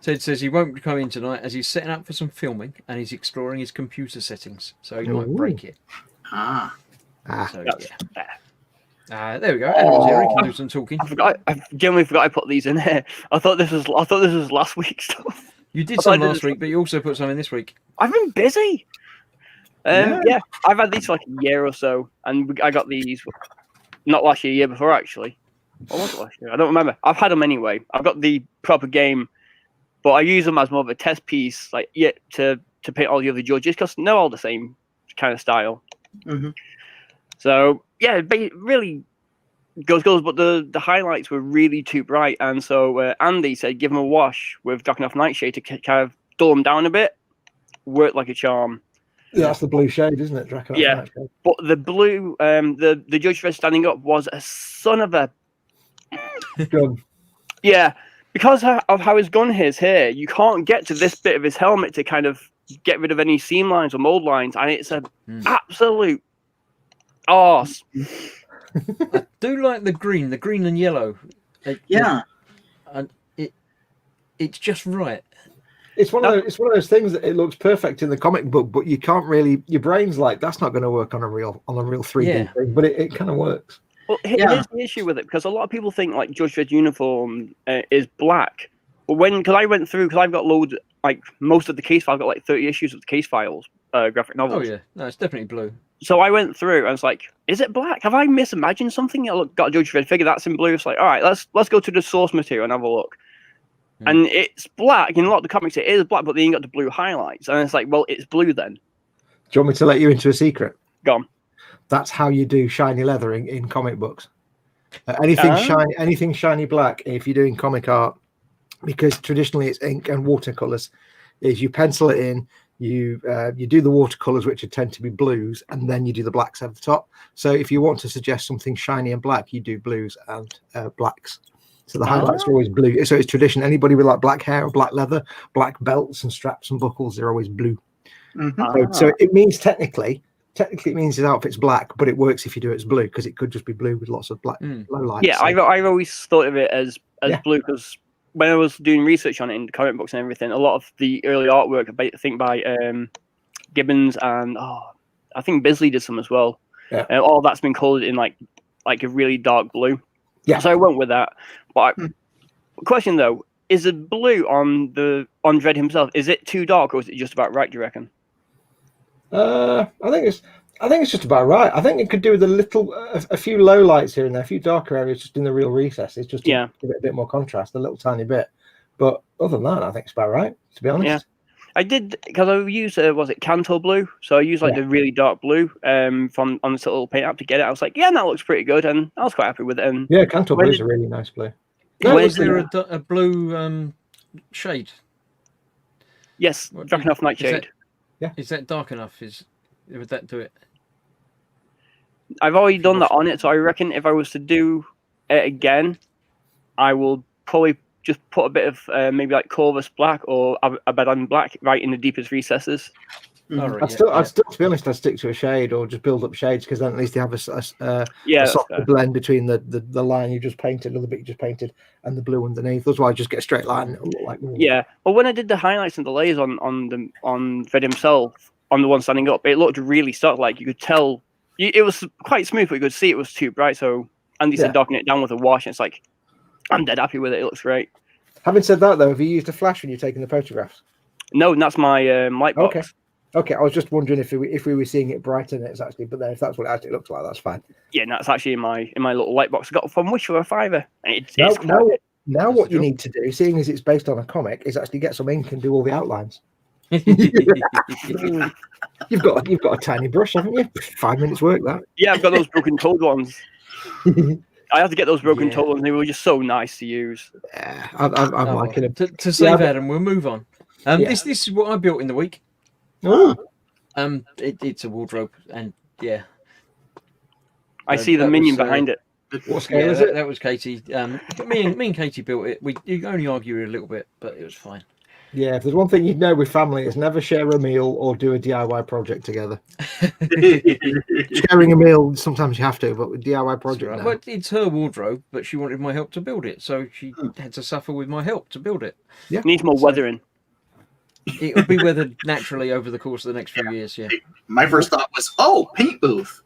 Ted says he won't come in tonight as he's setting up for some filming and he's exploring his computer settings, so he might Ooh. break it. Ah, So, That's yeah. fair. There we go. Animal's here. He can do some talking. I genuinely forgot I put these in here. I thought this was last week's stuff. You did I thought some I did last week, but you also put some in this week. I've been busy. Yeah. Yeah, I've had these for like a year or so, and I got these not last year, year before actually. Or was it last year? I don't remember. I've had them anyway. I've got the proper game, but I use them as more of a test piece, like to paint all the other judges because they're all the same kind of style. mhm. So yeah, really goes. But the highlights were really too bright, and so Andy said give them a wash with Drakenhof Nightshade to kind of dull them down a bit. Worked like a charm. Yeah, that's the blue shade, isn't it? Draco? Yeah. But the blue, the judge for standing up was a son of a Gun. yeah, because of how his gun is here. You can't get to this bit of his helmet to kind of get rid of any seam lines or mold lines, and it's a absolute arse. I do like the green and yellow. Yeah. And it's just right. It's one of those things that it looks perfect in the comic book, but you can't really. Your brain's like that's not going to work on a real 3D Yeah. thing, but it kind of works. Well, Yeah. here's the issue with it because a lot of people think like Judge Dredd uniform is black, but because I went through because I've got loads like most of the case files, I've got like 30 issues of the case files, graphic Oh novels. yeah, no, it's definitely blue. So I went through and I was like, is it black? Have I misimagined something? I got a Judge Dredd figure that's in blue. It's like, all right, let's go to the source material and have a look. And it's black. In a lot of the comics, it is black, but then you got the blue highlights. And it's like, well, it's blue then. Do you want me to let you into a secret? Go on. That's how you do shiny leather in comic books. Anything shiny black, if you're doing comic art, because traditionally it's ink and watercolors, is you pencil it in, you do the watercolors, which tend to be blues, and then you do the blacks at the top. So if you want to suggest something shiny and black, you do blues and blacks. So the highlights are always blue. So it's tradition. Anybody with like black hair or black leather, black belts and straps and buckles, they're always blue. Mhm. So it means technically it means his outfit's black, but it works if you do it as blue because it could just be blue with lots of black low lights. Yeah, So- I've always thought of it as Yeah. blue because when I was doing research on it in the comic books and everything, a lot of the early artwork, I think by Gibbons and I think Bisley did some as well. Yeah. All that's been colored in like a really dark blue. Yeah. So I went with that. But question though, is the blue on Dredd himself? Is it too dark or is it just about right? Do you reckon? I think it's just about right. I think it could do with a few low lights here and there, a few darker areas just in the real recesses, just to give it a bit more contrast, a little tiny bit. But other than that, I think it's about right, to be honest. Yeah. I did because I used was it Canto blue? So I used like the really dark blue from on this little paint app to get it. I was like, yeah, that looks pretty good, and I was quite happy with it. And Yeah, Canto blue is a really nice blue. Was there a blue shade? yes, What- Drakenhof Nightshade. Is that dark enough? Would that do it? I've already done that on it, so I reckon if I was to do it again, I will probably just put a bit of maybe like Corvus black or Abaddon black right in the deepest recesses. All right, I'd still, to be honest, I'd stick to a shade or just build up shades because then at least you have a That's softer fair. blend between the line you just painted, a little bit you just painted, and the blue underneath. Otherwise, just get a straight line. And it'll look like Yeah, but when I did the highlights and the layers on Fred himself, on the one standing up, it looked really stark. Like you could tell, it was quite smooth, but you could see it was too bright. So Andy said darken it down with a wash, and it's like, I'm dead happy with it. It looks great. Having said that, though, have you used a flash when you're taking the photographs? No, and that's my light box. Okay, I was just wondering if we were seeing it brighter than it's actually, but then if that's what it actually looks like, that's fine. Yeah, and that's actually in my little light box I got from Wish for a $5. And Now what you need to do, seeing as it's based on a comic, is actually get some ink and do all the outlines. You've got a tiny brush, haven't you? 5 minutes work that. Yeah, I've got those broken toed ones. I had to get those broken toed ones. They were just so nice to use. Yeah, I'm liking them. To save Adam, we'll move on. This is what I built in the week. Oh, It's a wardrobe, and yeah. I see the that minion was, behind it. what scale Yeah, is it? that was Katie. Me and Katie built it. You only argue a little bit, but it was fine. Yeah, if there's one thing you'd know with family, is never share a meal or do a DIY project together. Sharing a meal, sometimes you have to, but with DIY project, Right. no. Well, it's her wardrobe, but she wanted my help to build it, so she had to suffer with my help to build it. Needs more weathering. It'll be weathered naturally over the course of the next few years. Yeah. My first thought was, oh, paint booth.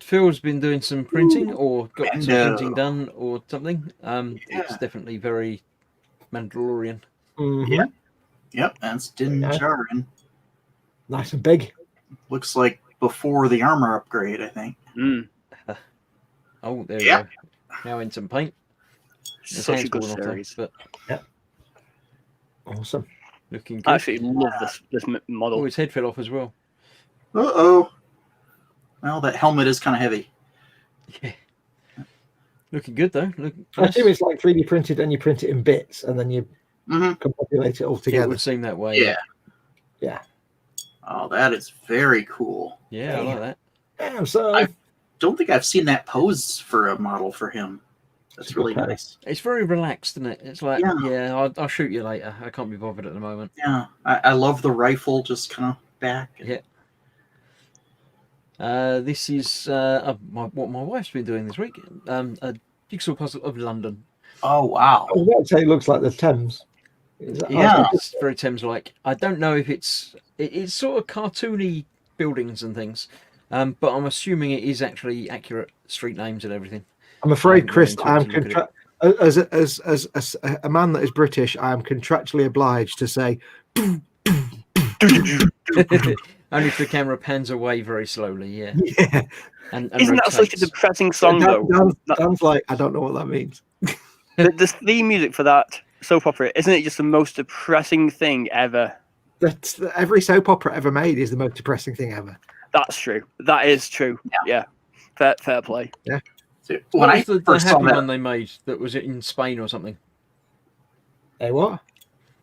Phil's been doing some printing or got some Mando. printing done or something. It's Yeah. definitely very Mandalorian. Mhm. Yep, that's Din nice. Djarin. Nice and big. Looks like before the armor upgrade, I think. Mm. Oh, there Yeah. we go. Now in some paint. His Such a hand's good fallen off though, series. but Awesome. looking I good. absolutely love this Oh, model. his head fell off as well. Uh-oh. Well, that helmet is kind of heavy. Yeah. Looking good though. Look, I nice. assume it's like 3D printed and you print it in bits and then you Mm-hmm. compopulate it all It together. would seem that way. Yeah. Yeah. Oh, that is very cool. Yeah, I like that. Yeah, so I- Don't think I've seen that pose for a model for him. That's It's a good really pose. nice. It's very relaxed, isn't it? It's like, Yeah. yeah, I'll shoot you later. I can't be bothered at the moment. Yeah, I love the rifle just kind of back. Yeah. This is what my wife's been doing this week. A jigsaw puzzle of London. Oh, wow. I was about to say it looks like the Thames. Is that- Yeah. It's very Thames-like. I don't know if it's sort of cartoony buildings and things, but I'm assuming it is actually accurate street names and everything. I'm afraid, haven't Chris, gone into I'm it to look at as a man that is British, I am contractually obliged to say Only if the camera pans away very slowly, yeah. yeah. And Isn't that such a rotates. depressing song, Dan- though? Dan's, That- Dan's like, I don't know what that means. the theme music for that soap opera, isn't it just the most depressing thing ever? That's every soap opera ever made is the most depressing thing ever. That's true. That is true. Yeah. Fair play. So What when I was the first saw happy that, one they made that was in Spain or something? Hey, what?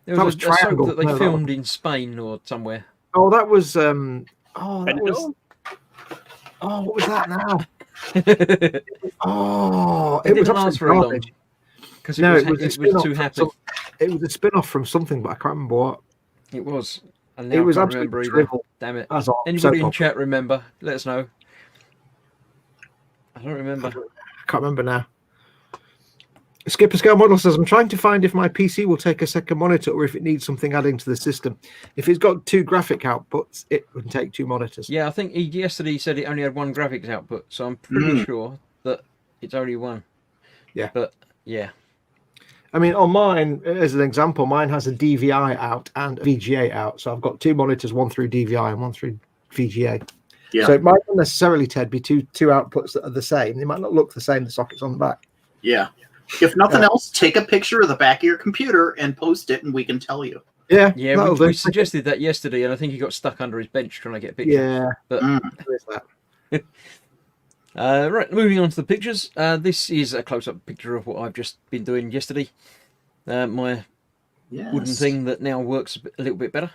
There That was was a soap Triangle. that they No, that filmed in Spain or somewhere. Oh, that was what was that now? it Oh, it didn't was last absolute very long garbage. because No, it it was a was spin-off too from happy. It was a spin-off from something, but I can't remember what. It was, and now It I was can't absolutely remember either. drivel. Damn it! As all Anybody soap in opera. chat remember? Let us know. I don't remember. I can't remember now. Skipper Scale Model says, I'm trying to find if my PC will take a second monitor or if it needs something adding to the system. If it's got 2 graphic outputs, it would take 2 monitors. Yeah, I think yesterday he said it only had 1 graphics output, so I'm pretty sure that it's only 1. Yeah. But yeah, I mean, on mine, as an example, mine has a DVI out and a VGA out. So I've got 2 monitors, one through DVI and one through VGA. Yeah. So it might not necessarily, Ted, be two outputs that are the same. They might not look the same, the sockets on the back. yeah. If nothing else, take a picture of the back of your computer and post it, and we can tell you. Yeah, yeah, that'll we do. suggested that yesterday, and I think he got stuck under his bench trying to get a picture. Yeah, But there is that. right, moving on to the pictures. This is a close-up picture of what I've just been doing yesterday. My Yes. wooden thing that now works a little bit better.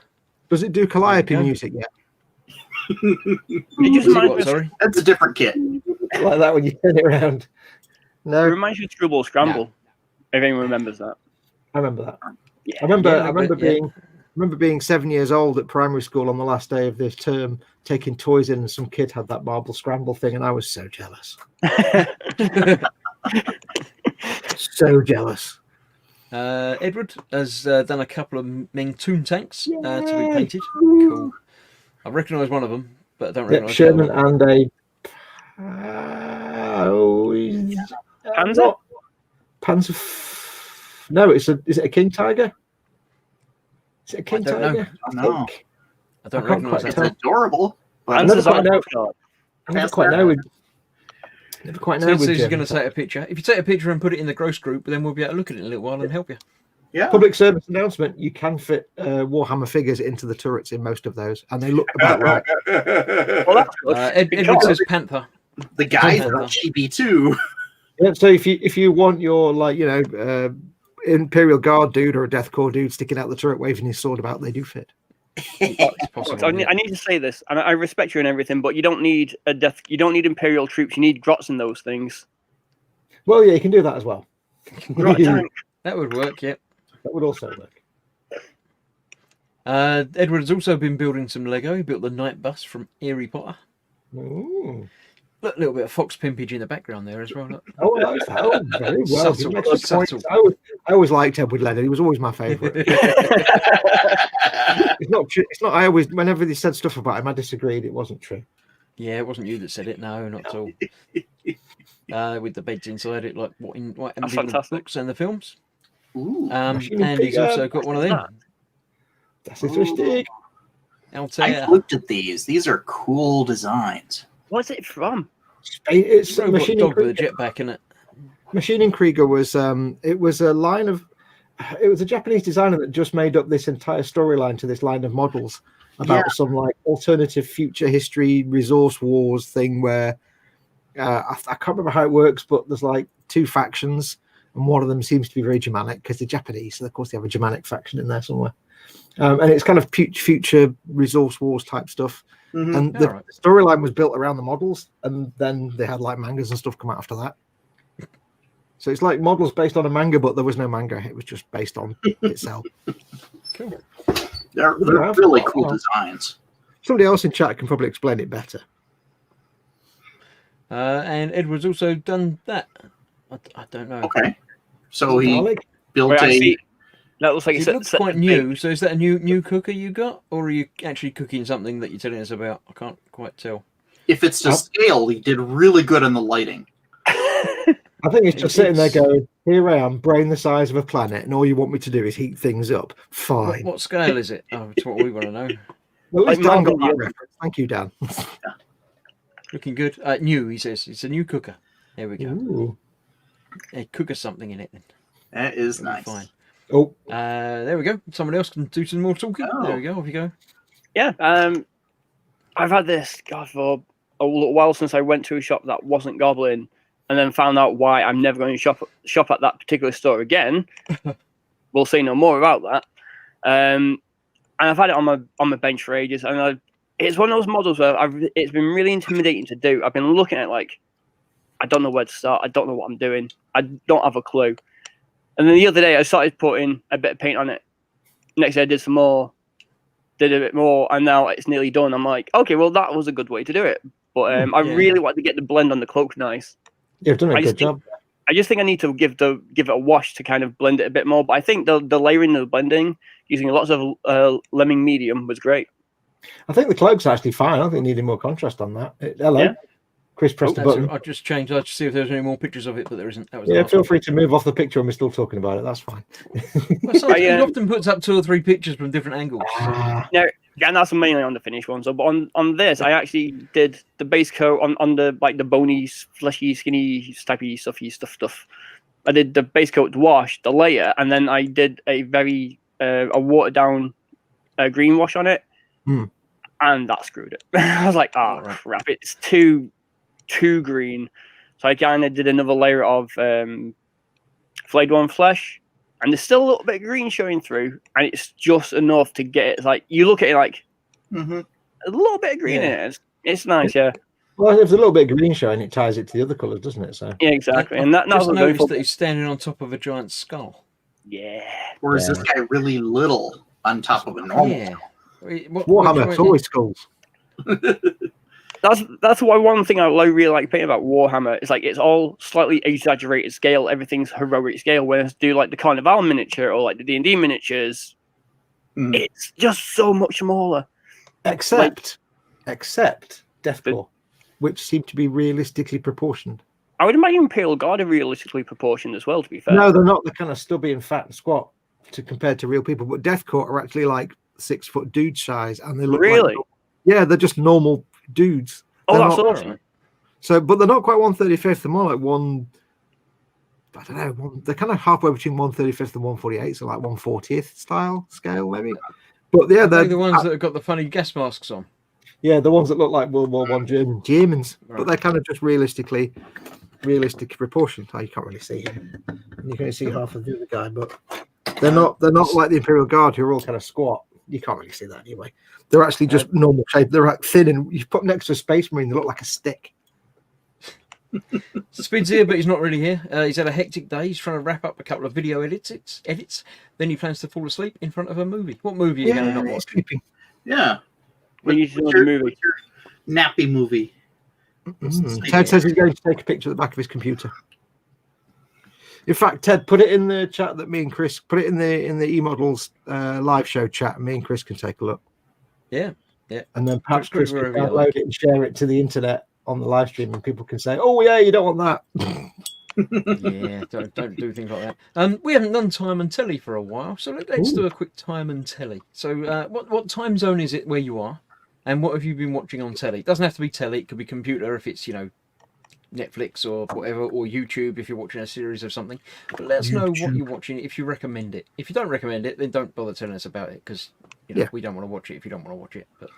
Does it do Calliope Yeah. music yet? It just Is it reminds what, me of, sorry? That's a different kit. Like that when you turn it around. it No, reminds me of Screwball Scramble. If anyone remembers that. I remember that. Yeah. I remember. Yeah, a I little remember bit, yeah. being. I remember being 7 years old at primary school on the last day of this term, taking toys in, and some kid had that marble scramble thing, and I was so jealous. So jealous. Edward has done a couple of Ming Toon tanks to be Yay! painted. Cool. I recognise one of them, but I don't Yep, recognise the other Sherman one. and a Panzer? Panzer. No, is it a King Tiger? Is it a King don't know. Tiger? No. think. I don't I can't recognise quite It's that. tell. adorable. But never Panzer's quite on know. the card. I never Past quite that. know. Never quite know. So with he's going German. to take a picture. If you take a picture and put it in the gross group, then we'll be able to look at it in a little while and help you. yeah. Public service announcement: you can fit Warhammer figures into the turrets in most of those, and they look about right. Well, that's good. Edward Because- says Panther. The guys Panther. are chibi too. Yeah, so if you want your Imperial Guard dude or a Death Corps dude sticking out the turret waving his sword about, they do fit. It's possible. I need to say this, and I respect you and everything, but you don't need you don't need Imperial troops. You need grots in those things. Well, yeah, you can do that as well. Grot tank. That would work, yeah. That would also work. Edward has also been building some Lego. He built the night bus from Harry Potter. Ooh. Look, a little bit of fox pimpage in the background there as well. Look. Oh, I like that. Oh, very well. Subtle, Good extra subtle. points. I always liked Edward Leonard. He was always my favourite. It's not true. It's not. I always, whenever they said stuff about him, I disagreed. It wasn't true. Yeah, it wasn't you that said it. No, not at all. With the beds inside it, like what in the fantastic. books and the films. Ooh. And he's also got one of them. That's interesting. I Altair. looked at these. These are cool designs. What's it from? It's Robot Machining dog with a Krieger. jetpack in it. Machining Krieger was it was a line of it was a Japanese designer that just made up this entire storyline to this line of models about some like alternative future history resource wars thing where I can't remember how it works, but there's like two factions and one of them seems to be very Germanic because they're Japanese, so of course they have a Germanic faction in there somewhere. And it's kind of future resource wars type stuff. Mhm. And the storyline was built around the models, and then they had like mangas and stuff come out after that. So it's like models based on a manga, but there was no manga. It was just based on itself. Cool. They're really cool designs. Somebody else in chat can probably explain it better. And Edward's also done that. I don't know. Okay. So he Garlic? built Wait, I a. see. That looks like It looks quite new. So is that a new cooker you got, or are you actually cooking something that you're telling us about? I can't quite tell. If it's to scale, he did really good on the lighting. I think it's just sitting there going, here I am, brain the size of a planet, and all you want me to do is heat things up. Fine. What scale is it? Oh, it's what we want to know. Well, at least Like Dan got Mongolian. that reference. Thank you, Dan. Looking good. New, he says. It's a new cooker. There we go. Ooh. Hey, cook us something in it then. That is That'll be nice. Fine. Oh, There we go. Someone else can do some more talking. Oh. There we go. Off you go. Yeah, I've had this for a little while since I went to a shop that wasn't Goblin, and then found out why I'm never going to shop at that particular store again. We'll say no more about that. And I've had it on my bench for ages, and it's one of those models where it's been really intimidating to do. I've been looking at it like, I don't know where to start. I don't know what I'm doing. I don't have a clue. And then the other day, I started putting a bit of paint on it. Next day, I did some more, did a bit more, and now it's nearly done. I'm like, okay, well, that was a good way to do it. But I really want to get the blend on the cloak nice. you've done a I good just job. I just think I need to give it a wash to kind of blend it a bit more. But I think the layering and the blending using lots of lemming medium was great. I think the cloak's actually fine. I don't think it needed more contrast on that. Hello. Yeah. Chris pressed the That's button. it. I just changed. I just see if there's any more pictures of it, but there isn't. That was the Yeah, last feel one. free to move off the picture and we're still talking about it. That's fine. Well, sometimes he I, often puts up 2 or 3 pictures from different angles. Ah, Yeah, and that's mainly on the finished one. So, but on this, I actually did the base coat on the like the bony, fleshy, skinny, typey, stuff. I did the base coat wash, the layer, and then I did a very a watered down green wash on it, and that screwed it. I was like, oh Right. crap, it's too green. So I kind of did another layer of flayed one flesh, and there's still a little bit of green showing through, and it's just enough to get it. Like you look at it like Mm-hmm. a little bit of green in it. It's nice, yeah. well, if there's a little bit of green showing, it ties it to the other colours, doesn't it? So Yeah, exactly. And that's just what I'm going noticed for. that he's standing on top of a giant skull. Yeah. Or is Yeah. this guy really little on top of a normal? Yeah. Warhammer, it's always skulls. That's why one thing I really like painting about Warhammer is like it's all slightly exaggerated scale. Everything's heroic scale. Whereas do like the Carnival miniature or like the D&D miniatures, Mm. it's just so much smaller. Except Deathcore, which seem to be realistically proportioned. I would imagine Imperial Guard are realistically proportioned as well. To be fair, No, they're not. They're kind of stubby and fat and squat compared to real people. But Deathcore are actually like 6 foot dude size, and they look really. Like, yeah, they're just normal dudes. Oh, They're that's not- awesome. So, but they're not quite 1/35th. They're more like one. I don't know. They're kind of halfway between 1/35th and 1/48th, so like 1/40th style scale maybe. But yeah, They're they're the ones that have got the funny gas masks on. yeah, the ones that look like World War One Germans, Right. but they're kind of just realistically realistic proportion. Oh, you can't really see him. You can only see half of the other guy, but they're not like the Imperial Guard who are all kind of squat. You can't really see that anyway. They're actually just normal shape. They're like thin, and you put them next to a Space Marine, they look like a stick. Spid's here, but he's not really here. He's had a hectic day. He's trying to wrap up a couple of video edits. Then he plans to fall asleep in front of a movie. What movie are you going to not watch? Sleeping. Yeah. We need to know the movie. What's your nappy movie? Ted says he's going to take a picture at the back of his computer. In fact, Ted, put it in the chat that me and Chris put it in the eModels live show chat. And me and Chris can take a look. Yeah. And then perhaps Put it Chris can wherever you download like. it and share it to the internet on the live stream, and people can say, "Oh yeah, you don't want that." Yeah, don't do things like that. We haven't done time and telly for a while, so let's do a quick time and telly. So, what time zone is it where you are, and what have you been watching on telly? It doesn't have to be telly; it could be computer if it's Netflix or whatever, or YouTube if you're watching a series of something. But let us know what you're watching if you recommend it. If you don't recommend it, then don't bother telling us about it because we don't want to watch it if you don't want to watch it. But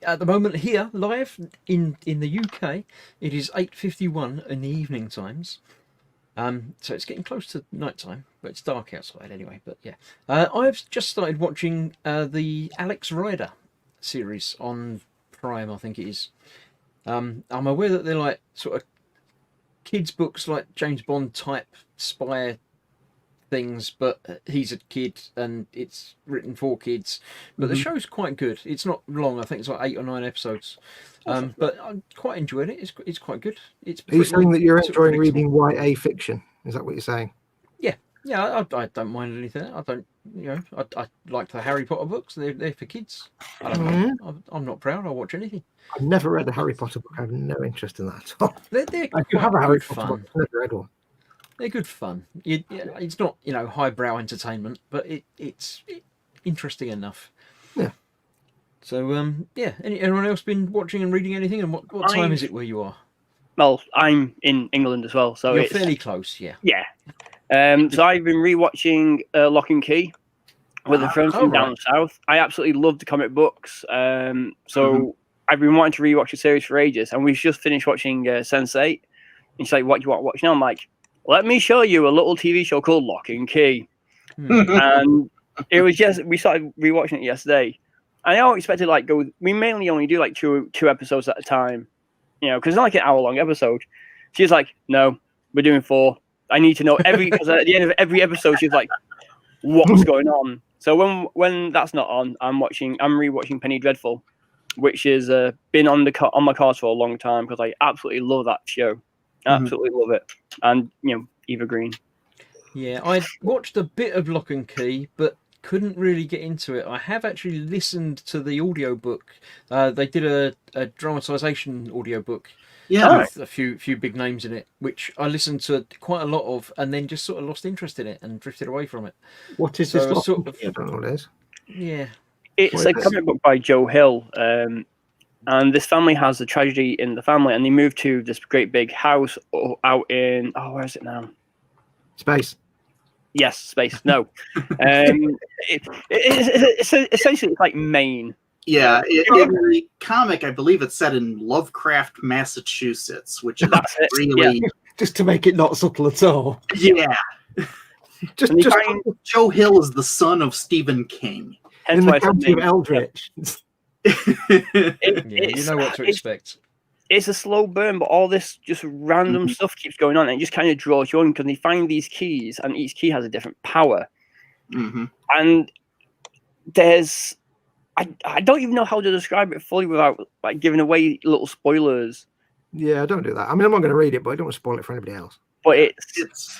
at the moment here, live in the UK, it is 8:51 in the evening times. So it's getting close to night time, but it's dark outside anyway. But yeah, I've just started watching the Alex Rider series on Prime, I think it is. I'm aware that they're like sort of kids' books, like James Bond type spy things, but he's a kid and it's written for kids. But the show's quite good. It's not long. I think it's like 8 or 9 episodes. But I quite enjoyed it. It's quite good. Are you saying that you're sort of enjoying reading YA fiction? Is that what you're saying? Yeah, I don't mind anything. I don't, I like the Harry Potter books. They're for kids. I don't know. I'm not proud. I'll watch anything. I've never read a Harry Potter book. I have no interest in that at all. They're I do have a Harry good Potter fun. book. I've never read one. They're good fun. It's not highbrow entertainment, but it's interesting enough. Yeah. So anyone else been watching and reading anything? And what time is it where you are? Well, I'm in England as well, so You're it's fairly close. Yeah. Yeah. So I've been rewatching Lock and Key with a friend from down south. I absolutely love the comic books. So I've been wanting to rewatch the series for ages, and we've just finished watching Sense8. And she's like, "What do you want to watch now?" I'm like, "Let me show you a little TV show called Lock and Key." And it was we started rewatching it yesterday. And I always expected we mainly only do like two episodes at a time, because it's not like an hour-long episode. She's like, "No, we're doing 4. I need to know because at the end of every episode, she's like, what's going on?" So when that's not on, I'm rewatching Penny Dreadful, which has been on my cards for a long time because I absolutely love that show. Absolutely love it. And Eva Green. Yeah, I watched a bit of Lock and Key, but couldn't really get into it. I have actually listened to the audiobook. They did a dramatisation audiobook. Yeah. With a few big names in it, which I listened to quite a lot of, and then just sort of lost interest in it and drifted away from it. What is So this? I sort of- I don't know what it is. Yeah. It's a comic book by Joe Hill. And this family has a tragedy in the family, and they move to this great big house out in where is it now? Space. Yes, space. No, it's essentially like Maine. Yeah, in the comic, I believe it's set in Lovecraft, Massachusetts, which is That's it, really, Just to make it not subtle at all. yeah. Just Joe Hill is the son of Stephen King. Hence in why the I said county of Maine. Eldritch. Yeah, you know what to expect. It's a slow burn, but all this just random stuff keeps going on, and it just kind of draws you in because they find these keys, and each key has a different power. And there's, I don't even know how to describe it fully without giving away little spoilers. Yeah, don't do that. I mean, I'm not going to read it, but I don't want to spoil it for anybody else. But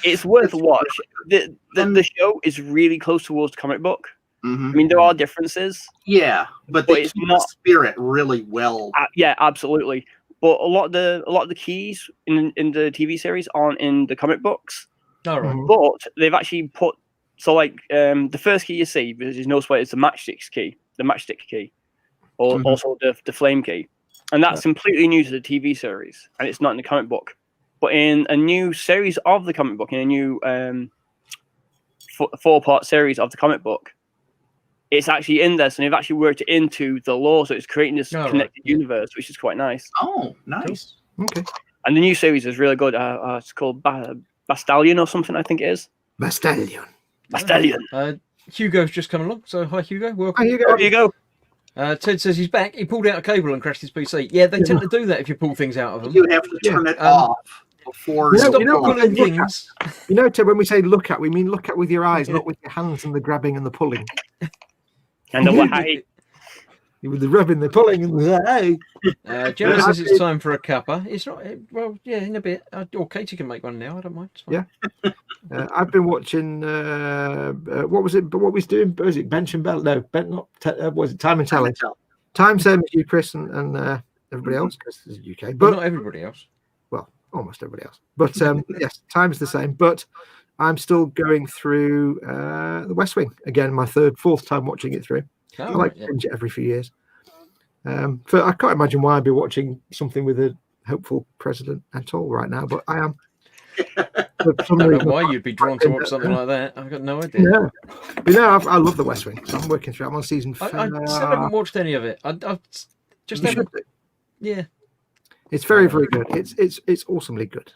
it's worth a watch. The show is really close towards the comic book. I mean, there are differences. Yeah, but they it's keep not the spirit really well. Yeah, absolutely. But a lot of the keys in the TV series aren't in the comic books. All right. But they've actually put the first key you see, because there's no spoiler, is the matchstick key, or also the flame key, and that's completely new to the TV series, and it's not in the comic book. But in a new series of the comic book, in a new 4-part series of the comic book, it's actually in there, so they've actually worked it into the lore, so it's creating this connected universe, which is quite nice. Oh, nice. Okay. And the new series is really good. It's called Bastallion or something, I think it is. Bastallion. Bastallion. Hugo's just come along, so hi Hugo, welcome. Here you There go. you go. Ted says he's back. He pulled out a cable and crashed his PC. Yeah, they tend to do that if you pull things out of them. You have to turn it off before You know- Stop you know what pulling they look at? things. You know, Ted, when we say look at, we mean look at with your eyes, not with your hands and the grabbing and the pulling. And the wahai. With the rubbing, the pulling, and the hey. Gemma says it's time for a cuppa. It's not. Well, yeah, in a bit. Or Katie can make one now. I don't mind. It's fine. Yeah. I've been watching. What was it? But what was doing? Was it Bench and Bell? No, not. Was it Time and Telly? Time, same as you, Chris, and everybody else, because it's UK. But But not everybody else. well, almost everybody else. But yes, time's the same. But I'm still going through The West Wing again. My fourth time watching it through. I Oh, like right, to yeah. binge it every few years. But I can't imagine why I'd be watching something with a hopeful president at all right now. But I am. For some I don't know reason, why you'd be drawn to watch something like that. I've got no idea. Yeah, but no, I love The West Wing. So I'm working through. I'm on season. I still haven't watched any of it. I've just You haven't. should do. Yeah. It's very, very good. It's awesomely good.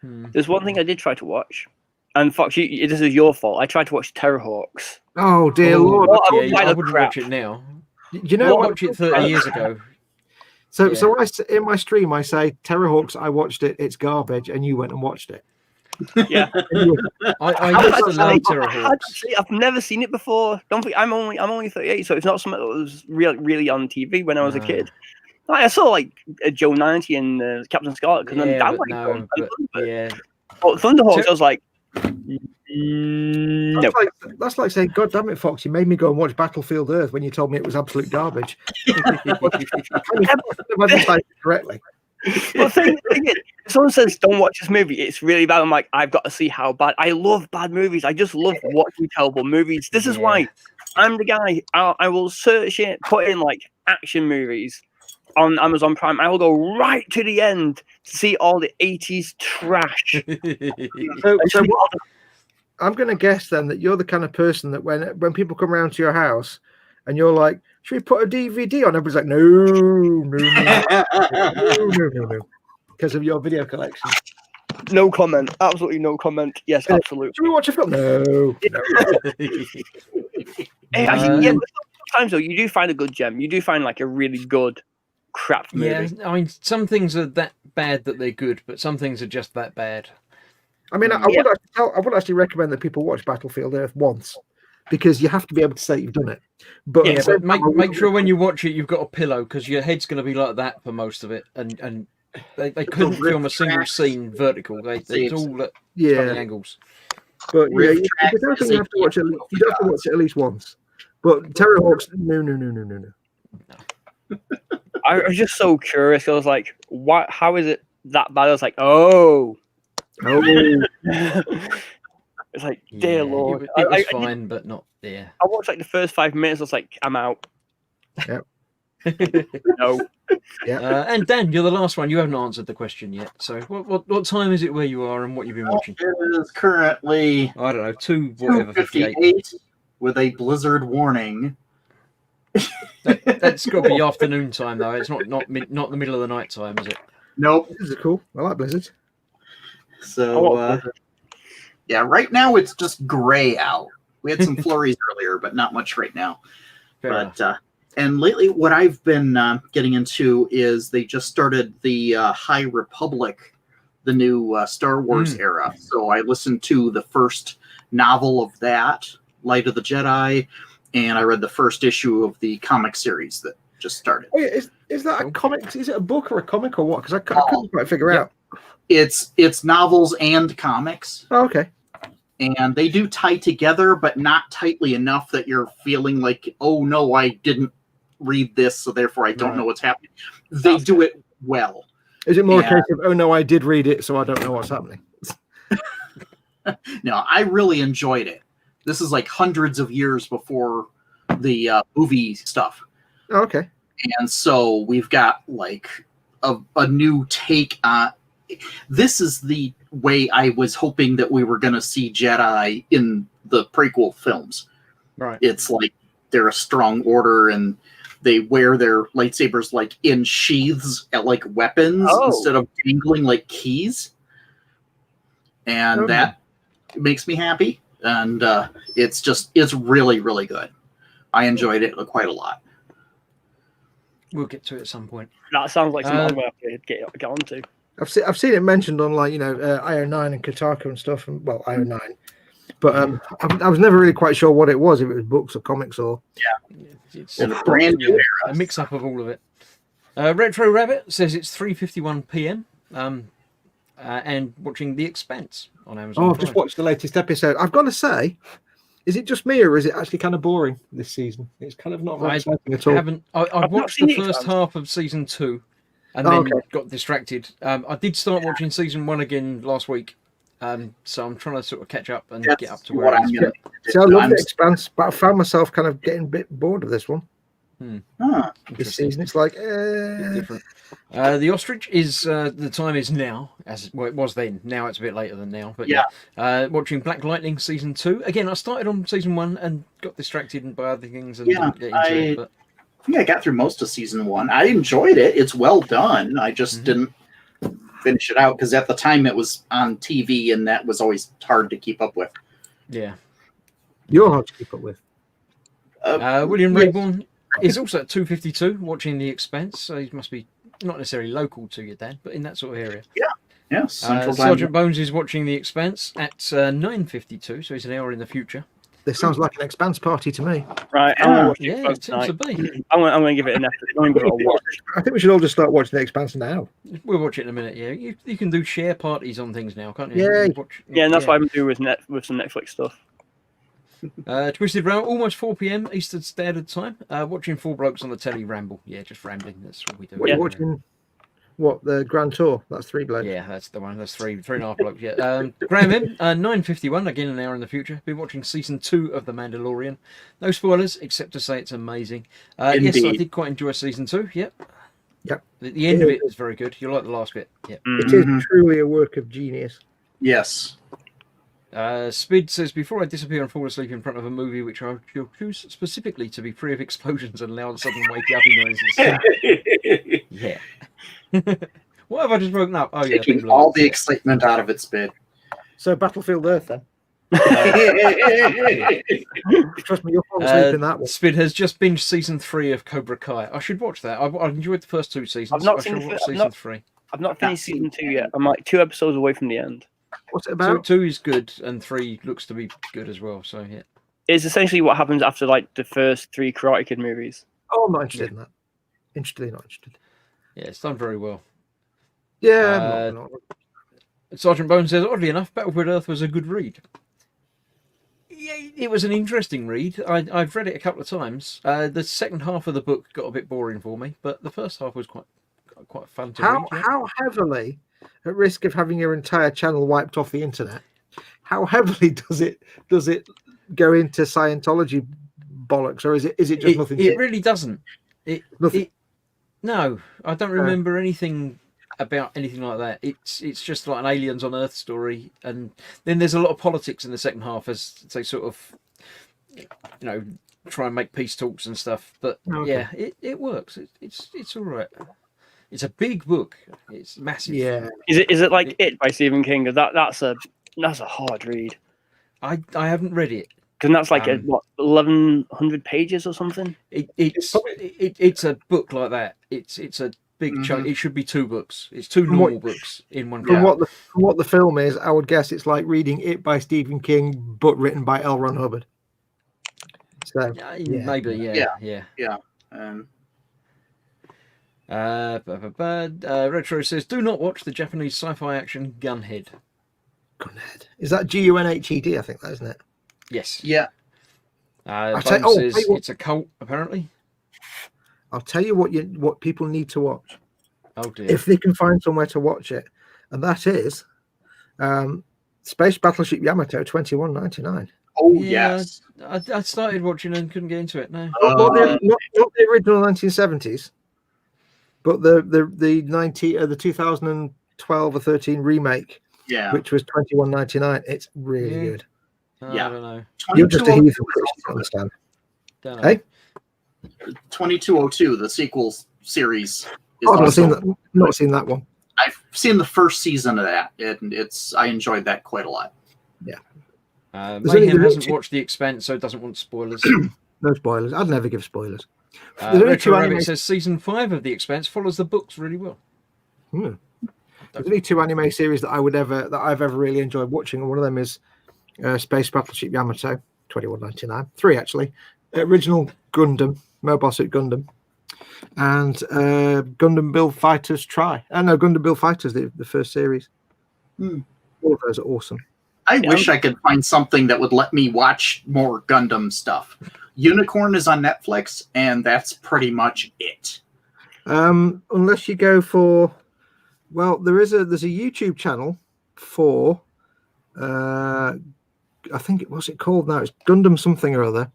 There's one thing I did try to watch. And Fox, this is your fault. I tried to watch Terrorhawks. Oh dear Oh, lord! What a yeah, pile I of wouldn't crap. watch it now. You know I what? watched it 30 years ago. So yeah. in my stream I say Terrorhawks. I watched it. It's garbage, and you went and watched it. Yeah. I used to love Terrorhawks. I've never seen it before. Don't think I'm only 38, so it's not something that was really on TV when I was a No. kid. Like, I saw like Joe 90 and Captain Scarlet because Yeah, then but like no, them. but yeah. But Thunderhawks, Ter- I was like, no. That's like saying, "God damn it, Fox! You made me go and watch Battlefield Earth when you told me it was absolute garbage." Imagine typing it correctly. But the thing is, if someone says don't watch this movie, it's really bad. I'm like, I've got to see how bad. I love bad movies. I just love watching terrible movies. This is Yeah. why I'm the guy. I will search it, put in like action movies on Amazon Prime. I will go right to the end to see all the 80s trash. So what, I'm going to guess then that you're the kind of person that when people come around to your house and you're like, "Should we put a DVD on?" Everybody's like, no, because of your video collection. No comment. Absolutely no comment. Yes, absolutely. Should we watch a film? No. Hey, yeah, but sometimes though, you do find a good gem. You do find like a really good crap movie. Yeah, I mean, some things are that bad that they're good, but some things are just that bad. I mean, I would actually recommend that people watch Battlefield Earth once, because you have to be able to say you've done it. But, Yeah, but make sure when you watch it, you've got a pillow, because your head's going to be like that for most of it, and they couldn't film a single scene vertical. It's all at funny angles. But yeah, Riff you tracks, don't think you have to watch it. You don't have to watch it at least once. But Terrorhawks, no. I was just so curious. I was like, "What? How is it that bad?" I was like, "Oh." It's like, dear Lord. It was I fine, but not there. I watched like the first 5 minutes. I was like, I'm out. Yep. No. And Dan, you're the last one. You haven't answered the question yet. So, what time is it where you are, and what you've been watching? It is currently I don't know, 2:58. 2:58 with a blizzard warning. That's got to be afternoon time though. It's not the middle of the night time, is it? Nope. This is cool. I like blizzards. So, yeah, right now it's just gray out. We had some flurries earlier, but not much right now. Fair enough. But and lately, what I've been getting into is they just started the High Republic, the new Star Wars era. So I listened to the first novel of that, Light of the Jedi, and I read the first issue of the comic series that just started. Oh, yeah, is that a comic? Is it a book or a comic or what? Because I couldn't quite figure out. It's novels and comics. Oh, okay. And they do tie together, but not tightly enough that you're feeling like, oh no, I didn't read this, so therefore I don't know what's happening. They do it well. Is it more a case of, oh no, I did read it, so I don't know what's happening? No, I really enjoyed it. This is like hundreds of years before the movie stuff. Oh, okay. And so we've got like a new take on. This is the way I was hoping that we were going to see Jedi in the prequel films. Right. It's like they're a strong order, and they wear their lightsabers like in sheaths at like weapons Oh. instead of dangling like keys, and that makes me happy. And it's really, really good. I enjoyed it quite a lot. We'll get to it at some point. That sounds like something I'm going to have to get onto. I've seen it mentioned on like IO9 and Kotaku and stuff, and well IO9, but I was never really quite sure what it was, if it was books or comics or. It's In a brand new era. a mix up of all of it. Retro Rabbit says it's 3:51 p.m. And watching The Expanse on Amazon. Oh, I've just Prime. watched the latest episode. I've got to say, is it just me or is it actually kind of boring this season? It's kind of not very exciting at all. I not watched seen the The first Expanse. half of season 2 and Oh, then okay. got distracted. I did start watching season 1 again last week. So I'm trying to sort of catch up and That's get up to what where it I'm is. gonna. See, I love I'm- The Expanse, but I found myself kind of getting a bit bored of this one Huh. this Interesting. season. It's like, Bit different. The Ostrich is the time is now, as well, it was then. Now it's a bit later than now, but watching Black Lightning season 2 again. I started on season 1 and got distracted by other things and Yeah, didn't get into it. But I think I got through most of season 1. I enjoyed it. It's well done. I just didn't finish it out because at the time it was on TV and that was always hard to keep up with. yeah, you're hard to keep up with. William yes. Rayborn is also at 2:52 watching The Expanse. So he must be not necessarily local to your dad, but in that sort of area. Yeah, Central Time. Sergeant Bones is watching The Expanse at 9:52, so he's an hour in the future. This sounds like an Expanse party to me. Right, I'm going to watch Yeah, it it seems to be. I'm going to give it an effort. I'm going to give it a watch. I think we should all just start watching The Expanse now. We'll watch it in a minute. Yeah, you can do share parties on things now, can't you? Yeah. You can watch- Yeah, and that's what I'm doing with some Netflix stuff. Twisted Round, almost 4 p.m. Eastern Standard Time. Watching four blokes on the telly ramble. Yeah, just rambling. That's what we do. What are you watching? What, the Grand Tour? That's 3 blokes. Yeah, that's the one. That's three and a half blokes. Yeah. Graham M, 9:51. Again, an hour in the future. Been watching season 2 of The Mandalorian. No spoilers, except to say it's amazing. Yes, I Indeed. did quite enjoy season 2. Yep. Yep. The end of it is very good. You'll like the last bit. Yep. It is truly a work of genius. Yes. Spid says, before I disappear and fall asleep in front of a movie which I shall choose specifically to be free of explosions and loud sudden wake-uppy noises. Yeah. What have I just broken up? Oh, yeah. Taking Big all Lord. the excitement out of its bid. So Battlefield Earth then. Trust me, you'll fall asleep in that one. Spid has just binged season 3 of Cobra Kai. I should watch that. I enjoyed the first 2 seasons. I've not I seen shall the watch fir- I've season not- 3. I've not finished season 2 yet. I'm like 2 episodes away from the end. What's it So about? 2 is good, and 3 looks to be good as well. So yeah. It's essentially what happens after like the first 3 Karate Kid movies. Oh, I'm not interested in that. Interested, not interested. Yeah, it's done very well. Yeah, not. Sergeant Bones says, oddly enough, Battlefield Earth was a good read. Yeah, it was an interesting read. I've read it a couple of times. The second half of the book got a bit boring for me, but the first half was quite fun to read. Yeah. How heavily, at risk of having your entire channel wiped off the internet, how heavily does it go into Scientology bollocks, or is it just nothing? It really doesn't. Nothing. No, I don't remember anything about anything like that. It's just like an aliens on Earth story, and then there's a lot of politics in the second half as they sort of, try and make peace talks and stuff. But Okay. yeah, it works. It's all right. It's a big book. It's massive. Yeah. Is it like It by Stephen King? That's a hard read. I haven't read it. Because that's like 1,100 pages or something. It's a book like that. It's a big chunk. It should be 2 books. It's 2 normal books in one. From what the film is, I would guess it's like reading It by Stephen King, but written by L. Ron Hubbard. So Maybe, yeah. Retro says, do not watch the Japanese sci-fi action Gunhead. Gunhead. Is that Gunhed? I think that, isn't it? Yes. Yeah. Bones tell you says what- it's a cult, apparently. I'll tell you what people need to watch Oh dear. if they can find somewhere to watch it, and that is Space Battleship Yamato 21.99. Oh, Yeah, yes. I started watching and couldn't get into it. No. Not the original 1970s, but the 2012 or 13 remake, Yeah. which was 21.99. It's really Yeah. good. I Yeah. don't know. You're just a 22 heathen, Chris, you understand. Don't know. Hey? 2202, the sequel series, is Oh, I've also. not seen that one. I've seen the first season of that, and I enjoyed that quite a lot. There's only Mayhem the hasn't two- watched The Expanse, so doesn't want spoilers. No spoilers. I'd never give spoilers. There's only Retro two Rabbit anime. says season 5 of The Expanse follows the books really well. There's only two anime series that I've ever really enjoyed watching, and one of them is Space Battleship Yamato, 2199. Three actually. Original Gundam, Mobile Suit Gundam, and Gundam Build Fighters Try. No, Gundam Build Fighters, the first series. Hmm. All of those are awesome. I wish I could find something that would let me watch more Gundam stuff. Unicorn is on Netflix, and that's pretty much it. Unless you go for, well, there's a YouTube channel for, I think what's it called now? It's Gundam something or other,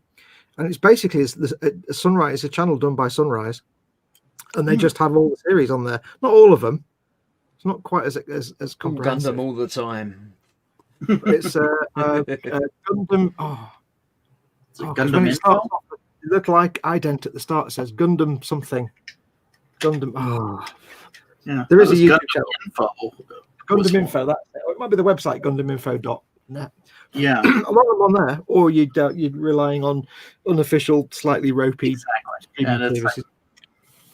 and it's basically a Sunrise. It's a channel done by Sunrise, and they just have all the series on there. Not all of them. It's not quite as comprehensive. Gundam all the time. But it's Gundam. Oh, Is it 'cause Gundam when it Info? starts off, it looked like ident at the start. It says Gundam something. Gundam. Oh, Yeah, there is that a was YouTube Gundam channel. Info. Gundam Info. That's it. Or it might be the website gundaminfo.net. Yeah, A lot of them on there, or you're relying on unofficial, slightly ropey exactly. streaming And that's services.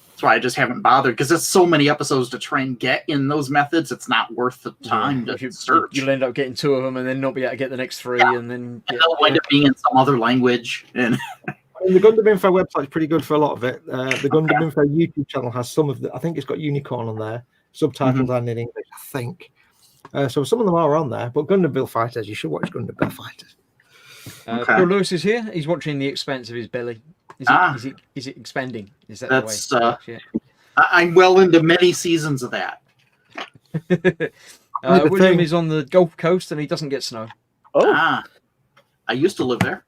That's why I just haven't bothered, because it's so many episodes to try and get in those methods. It's not worth the time Yeah, to search. You'll end up getting 2 of them and then not be able to get the next 3, Yeah. and then And they'll wind up being in some other language. And I mean, the Gundam Info website's pretty good for a lot of it. The Gundam Info YouTube channel has some of the. I think it's got Unicorn on there, subtitled and in English. I think. So some of them are on there, but Gundam Build Fighters, you should watch Gundam Build Fighters. Okay. Bill Lewis is here. He's watching the expanse of his belly. Is it expanding? Is that That's, the way? Yeah. I'm well into many seasons of that. The William thing- is on the Gulf Coast and he doesn't get snow. Oh, I used to live there.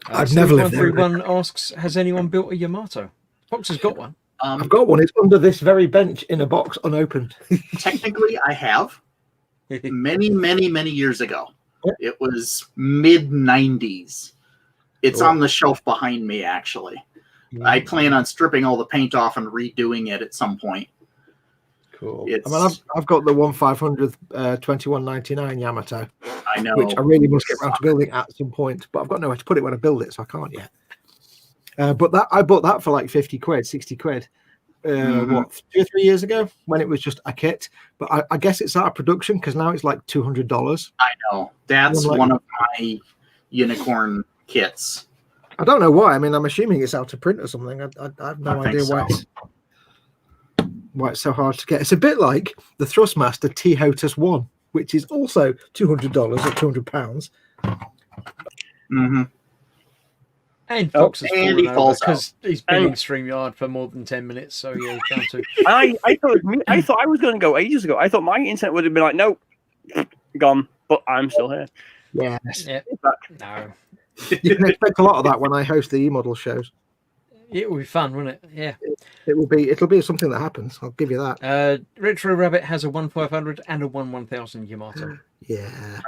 I've never lived there. 131 asks, has anyone built a Yamato? Fox has got one. I've got one. It's under this very bench in a box, unopened. Technically, I have. Many, many, many years ago. Yeah. It was mid 90s. It's Cool. on the shelf behind me, actually. I plan on stripping all the paint off and redoing it at some point. Cool. It's- I mean, I've got the 1/500th 2199 Yamato, I know. which I really must get around to building at some point, but I've got nowhere to put it when I build it, so I can't yet. But I bought that for like 50 quid, 60 quid. What, 2 or 3 years ago when it was just a kit? But I guess it's out of production because now it's like $200. I know. That's I'm like- one of my unicorn kits. I don't know why. I mean, I'm assuming it's out of print or something. I have no I think idea so. why it's so hard to get. It's a bit like the Thrustmaster T Hotus 1, which is also $200 or £200. Hmm. And Fox has and fallen he over falls because he's been And- in StreamYard for more than 10 minutes, so yeah, he's down to. I thought I was going to go ages ago. I thought my internet would have been like, nope, gone, but I'm still here. Yes. Yeah, no. You can expect a lot of that when I host the E-model shows. It will be fun, won't it? Yeah. It'll be something that happens. I'll give you that. Retro Rabbit has a 1/500 and a 1/1000 Yamato. Yeah.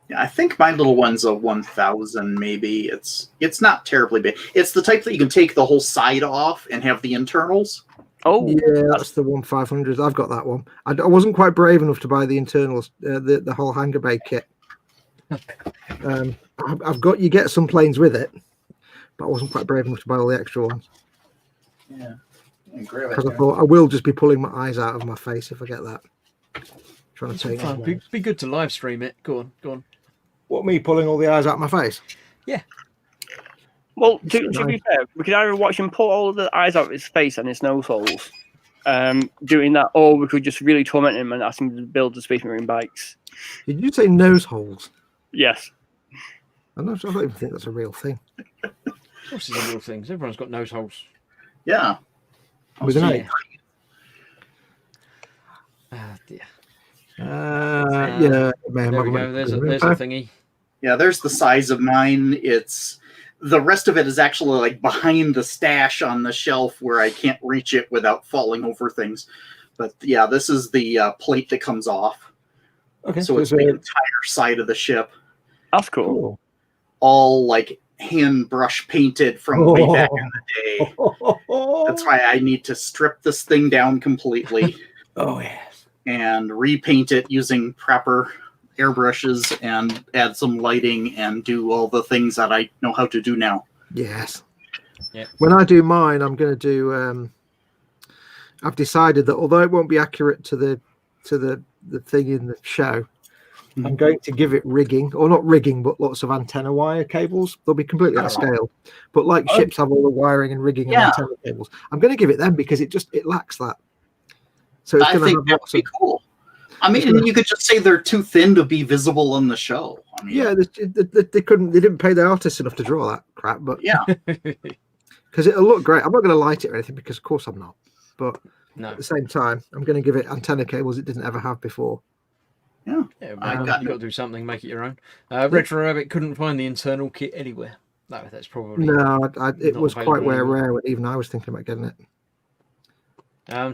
Yeah, I think my little one's a 1000 maybe. It's not terribly big. It's the type that you can take the whole side off and have the internals. Oh, Yeah, that's the 1/500. I've got that one. I wasn't quite brave enough to buy the internals, the whole hanger bay kit. I've got, you get some planes with it, but I wasn't quite brave enough to buy all the extra ones Yeah. Grab because I thought I will just be pulling my eyes out of my face if I get that. Trying to It's take fun. Be good to live stream it. Go on. what, me pulling all the eyes out of my face? well, to be fair, we could either watch him pull all of the eyes out of his face and his nose holes, doing that, or we could just really torment him and ask him to build the Space Marine bikes. Did you say nose holes? Yes. I don't even think that's a real thing. Of course, it's a real thing. Everyone's got nose holes. Yeah. With an Yeah. Ah, dear. Yeah, man. There we go. There's a thingy. Yeah, there's the size of mine. It's the rest of it is actually like behind the stash on the shelf where I can't reach it without falling over things. But yeah, this is the plate that comes off. Okay, So it's the entire side of the ship, That's cool. cool. all like hand brush painted from way back in the day. That's why I need to strip this thing down completely Oh yes. and repaint it using proper airbrushes and add some lighting and do all the things that I know how to do now. Yes. Yeah. When I do mine, I'm going to do. I've decided that although it won't be accurate to the thing in the show, I'm going to give it rigging, or not rigging, but lots of antenna wire cables. They'll be completely out of scale, but like ships have all the wiring and rigging and antenna cables. I'm going to give it them because it lacks that. So it's I going think to that have would be cool. I mean, you could just say they're too thin to be visible in the show. I mean, yeah, they couldn't. They didn't pay the artists enough to draw that crap, but yeah. because it'll look great. I'm not going to light it or anything because, of course, I'm not. But No. at the same time, I'm going to give it antenna cables it didn't ever have before. Yeah, I well, got you've got to do something, make it your own. Retro Rabbit couldn't find the internal kit anywhere. No, that's probably No, it not was quite available anymore. rare when even I was thinking about getting it.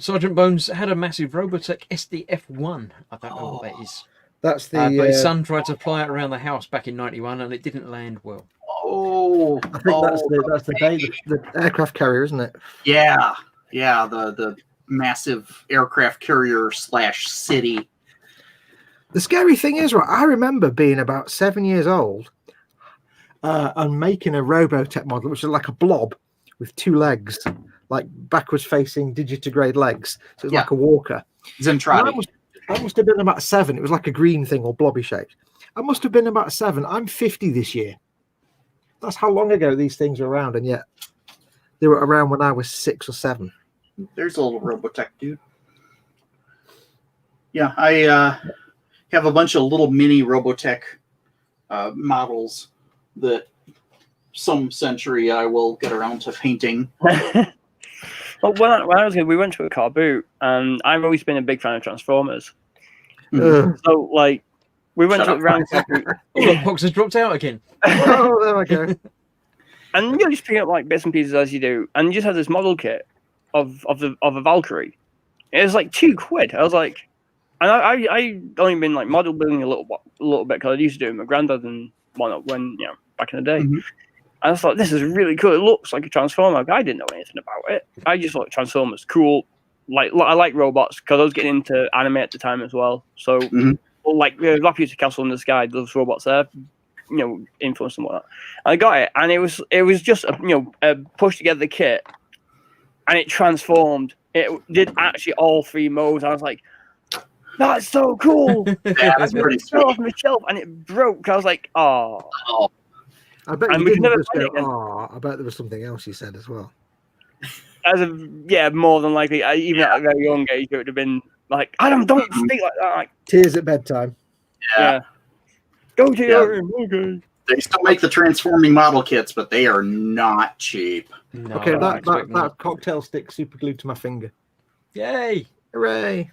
Sergeant Bones had a massive Robotech SDF-1. I don't know what that is. That's the. But his son tried to fly it around the house back in '91 and it didn't land well. Oh, I think that's the aircraft carrier, isn't it? yeah, the massive aircraft carrier / city. The scary thing is, right, I remember being about 7 years old and making a Robotech model, which is like a blob with two legs, like backwards facing digitigrade legs. So it's like a walker. Zentradi. I must have been about 7. It was like a green thing or blobby shaped. I must have been about 7. I'm 50 this year. That's how long ago these things were around, and yet they were around when I was 6 or 7. There's a little Robotech dude. Yeah, I have a bunch of little mini Robotech models that some century I will get around to painting. Well, when I was we went to a car boot, and I've always been a big fan of Transformers. So, like, we went to around car boot. Oh, look, Box has dropped out again. Oh, there I go. And you're just picking up like bits and pieces as you do, and you just had this model kit of a Valkyrie. It was like £2. I was like, and I only been like model building a little bit because I used to do it with my granddad and whatnot when back in the day. Mm-hmm. And I thought this is really cool. It looks like a Transformer. I didn't know anything about it. I just thought Transformers cool. Like I like robots because I was getting into anime at the time as well. So like Laputa Castle in the Sky, those robots there, influence and whatnot. I got it, and it was just a push together the kit, and it transformed. It did actually all 3 modes. I was like, that's so cool. That's pretty fell off sweet. my shelf, and it broke. I was like, oh. I bet And you we didn't never just played go, it again. "Oh," I bet there was something else you said as well. More than likely. Even at a very young age, it would have been like, Adam, don't speak like that. Like, Tears at bedtime. yeah. Go to your room. Okay. They still make the transforming model kits, but they are not cheap. No, Okay, I don't expect that cocktail stick super glued to my finger. Yay! Hooray!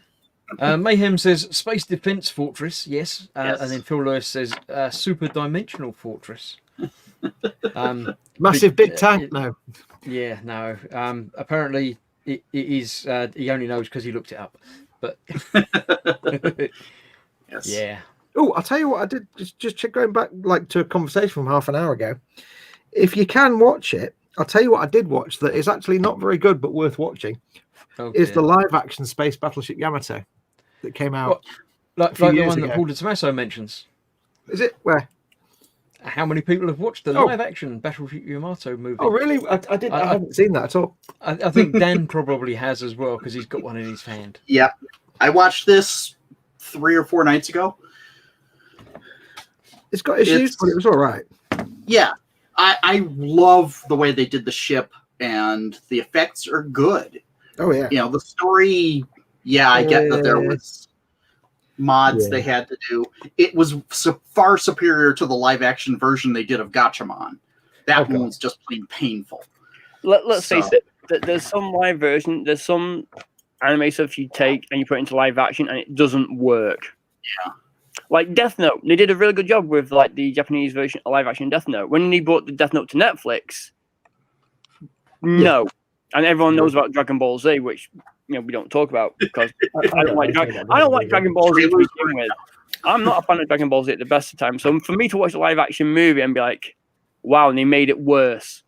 Mayhem says Space Defense Fortress, yes. Yes. And then Phil Lewis says Super Dimensional Fortress. Massive big uh, tank now. Yeah, no. Apparently, it is. He only knows because he looked it up. But Yes. yeah, Oh, I'll tell you what I did. Just going back like to a conversation from half an hour ago. If you can watch it, I'll tell you what I did watch that is actually not very good but worth watching. Is the live action Space Battleship Yamato that came out. like few the years one that ago. Paul DeTomaso mentions. Is it where? How many people have watched the Oh. live action Battleship Yamato movie? Oh, really? I haven't seen that at all. I think Dan probably has as well because he's got one in his hand. Yep. I watched this 3 or 4 nights ago. It's got issues, but it was all right. Yeah. I love the way they did the ship, and the effects are good. Oh yeah. The story, I get that there was mods Yeah. they had to do. It was far superior to the live action version they did of Gatchaman. That Okay. one was just plain painful. Let's So- face it. There's some live version. There's some anime stuff you take and you put into live action, and it doesn't work. Yeah. Like Death Note, they did a really good job with like the Japanese version of live action Death Note. When they brought the Death Note to Netflix, no, and everyone knows about Dragon Ball Z, which we don't talk about because I don't like Dragon Ball Z to begin with. I'm not a fan of Dragon Ball Z at the best of times. So for me to watch a live action movie and be like, wow, and they made it worse.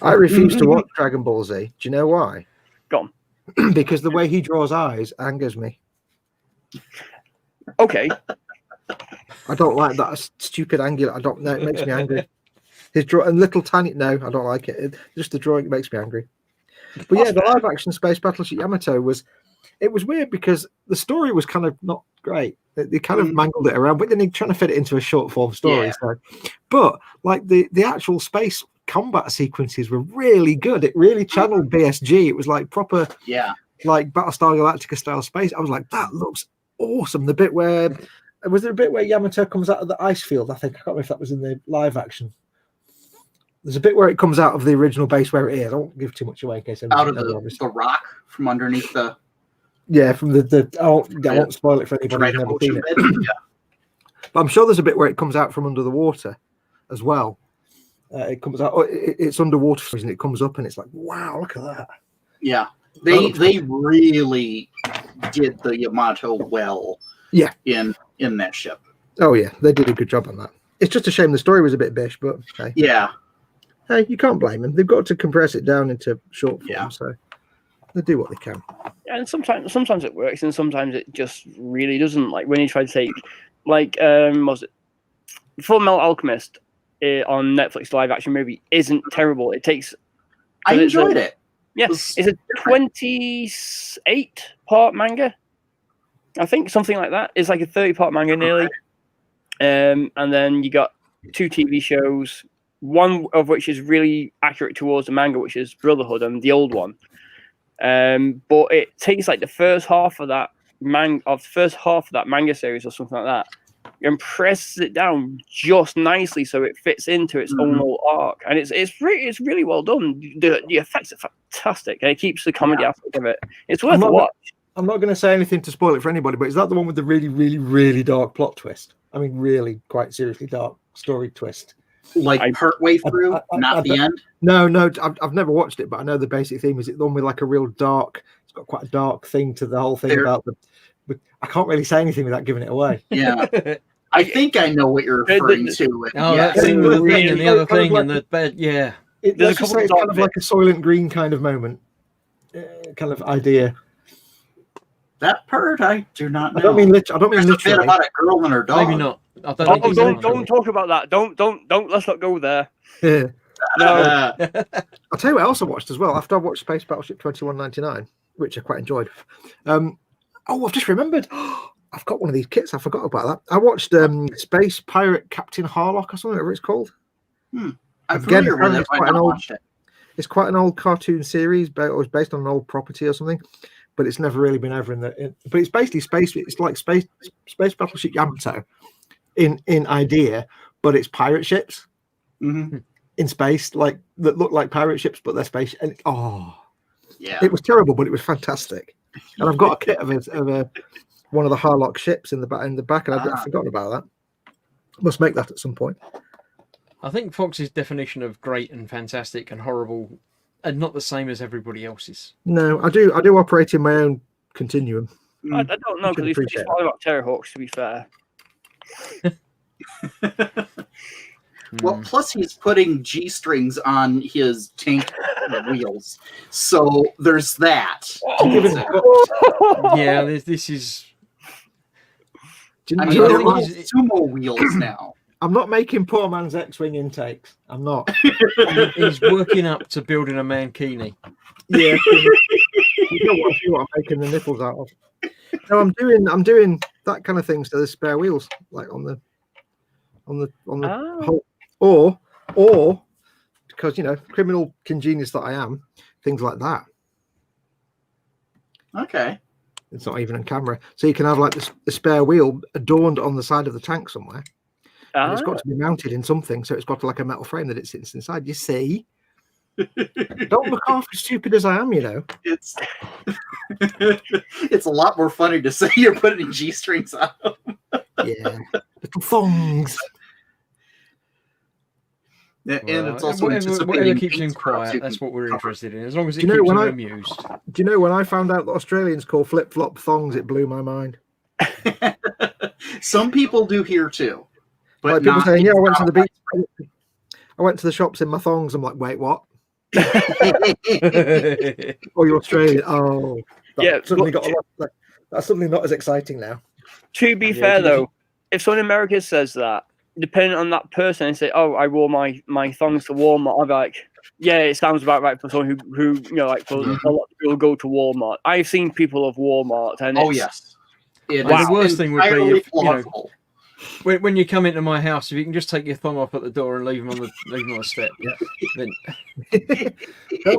I refuse to watch Dragon Ball Z. Do you know why? Go on. Because the way he draws eyes angers me. Okay. I don't like that stupid angular. I don't know. It makes me angry. His draw and little tiny. No, I don't like it. Just the drawing makes me angry. But yeah, the live action Space Battleship Yamato was weird because the story was kind of not great. They kind of mangled it around, but then they're trying to fit it into a short form story. Yeah. So, but like the actual space combat sequences were really good. It really channeled BSG. It was like proper, like Battlestar Galactica style space. I was like, that looks awesome. The bit where was there a bit where Yamato comes out of the ice field? I think I can't remember if that was in the live action. There's a bit where it comes out of the original base where it is. I won't give too much away in case out of the rock from underneath the. Yeah, from the I won't spoil it for anybody who's never seen it. But I'm sure there's a bit where it comes out from under the water as well. It comes out. It's underwater, and it comes up, and it's like, wow, look at that. Yeah, they really did the Yamato well. Yeah, in that ship. Oh yeah, they did a good job on that. It's just a shame the story was a bit bish, but hey. Yeah. Hey, you can't blame them. They've got to compress it down into short form, so they do what they can. And sometimes it works, and sometimes it just really doesn't. Like when you try to take, like, was it Full Metal Alchemist on Netflix live action movie isn't terrible. It takes. I enjoyed it. Yeah, it's a 28-part manga. I think something like that. It's like a 30-part manga nearly. And then you got 2 TV shows, one of which is really accurate towards the manga, which is Brotherhood, and the old one. But it takes like the first half of that manga series or something like that, and presses it down just nicely so it fits into its own little arc, and it's really well done. The effects are fantastic, and it keeps the comedy aspect of it. It's worth a watch. I'm not going to say anything to spoil it for anybody, but is that the one with the really, really, really dark plot twist? I mean, really, quite seriously dark story twist. Like partway through, not the end? No, I've never watched it, but I know the basic theme is it the one with like a real dark, it's got quite a dark thing to the whole thing about the, but I can't really say anything without giving it away. Yeah. I think I know what you're referring to. That thing with the thing and the other thing and the bed, yeah. Let's just say it's kind of like a Soylent Green kind of moment, kind of idea. That part I do not know. I don't mean literally. A bit about a girl and her dog. Maybe not. Don't talk about that. Don't. Let's not go there. Yeah. No. I'll tell you what else I watched as well. After I watched Space Battleship 2199, which I quite enjoyed. I've just remembered. I've got one of these kits. I forgot about that. I watched Space Pirate Captain Harlock or something, whatever it's called. I'm familiar with it, but I don't watch it. It's quite an old cartoon series, but it was based on an old property or something. But it's never really been ever but it's basically space. It's like space Battleship Yamato in idea, but it's pirate ships in space, like that look like pirate ships, but they're space. And it was terrible, but it was fantastic. And I've got a kit of one of the Harlock ships in the back, and I've forgotten about that. Must make that at some point. I think Fox's definition of great and fantastic and horrible are not the same as everybody else's. No, I do operate in my own continuum. I don't know, because he's all about Terrorhawks, to be fair. Well, plus he's putting G-strings on his tank wheels, so there's that. Yeah, this is. I mean, they're all sumo wheels now. I'm not making poor man's X-wing intakes. I'm not. He's working up to building a mankini. Yeah, you know what I'm making the nipples out of. No, I'm doing that kind of things to the spare wheels, like on the whole, or because criminal congenius that I am, things like that. Okay. It's not even on camera, so you can have like the spare wheel adorned on the side of the tank somewhere. And it's got to be mounted in something, so it's got like a metal frame that it sits inside. You see? Don't look half as stupid as I am, It's a lot more funny to say you're putting G-strings on them. Yeah, little thongs. And it's also whatever keeps him quiet. That's what we're interested in. As long as it keeps him amused. Do you know when I found out that Australians call flip-flop thongs? It blew my mind. Some people do here too. But like people saying, I I went to the shops in my thongs. I'm like, wait, what? Oh, you're Australian. Oh, Yeah, suddenly but got a lot. That's suddenly not as exciting now. to be Yeah, fair, because- though, if someone in America says that, depending on that person, and say, "Oh, I wore my thongs to Walmart," I'm like, "Yeah, it sounds about right for someone who like for Mhm. a lot of people go to Walmart." I've seen people of Walmart, and Oh it's, yes. It Well, is the worst thing would be entirely if, you know, plausible. when you come into my house, if you can just take your thumb off at the door and leave them on the step, then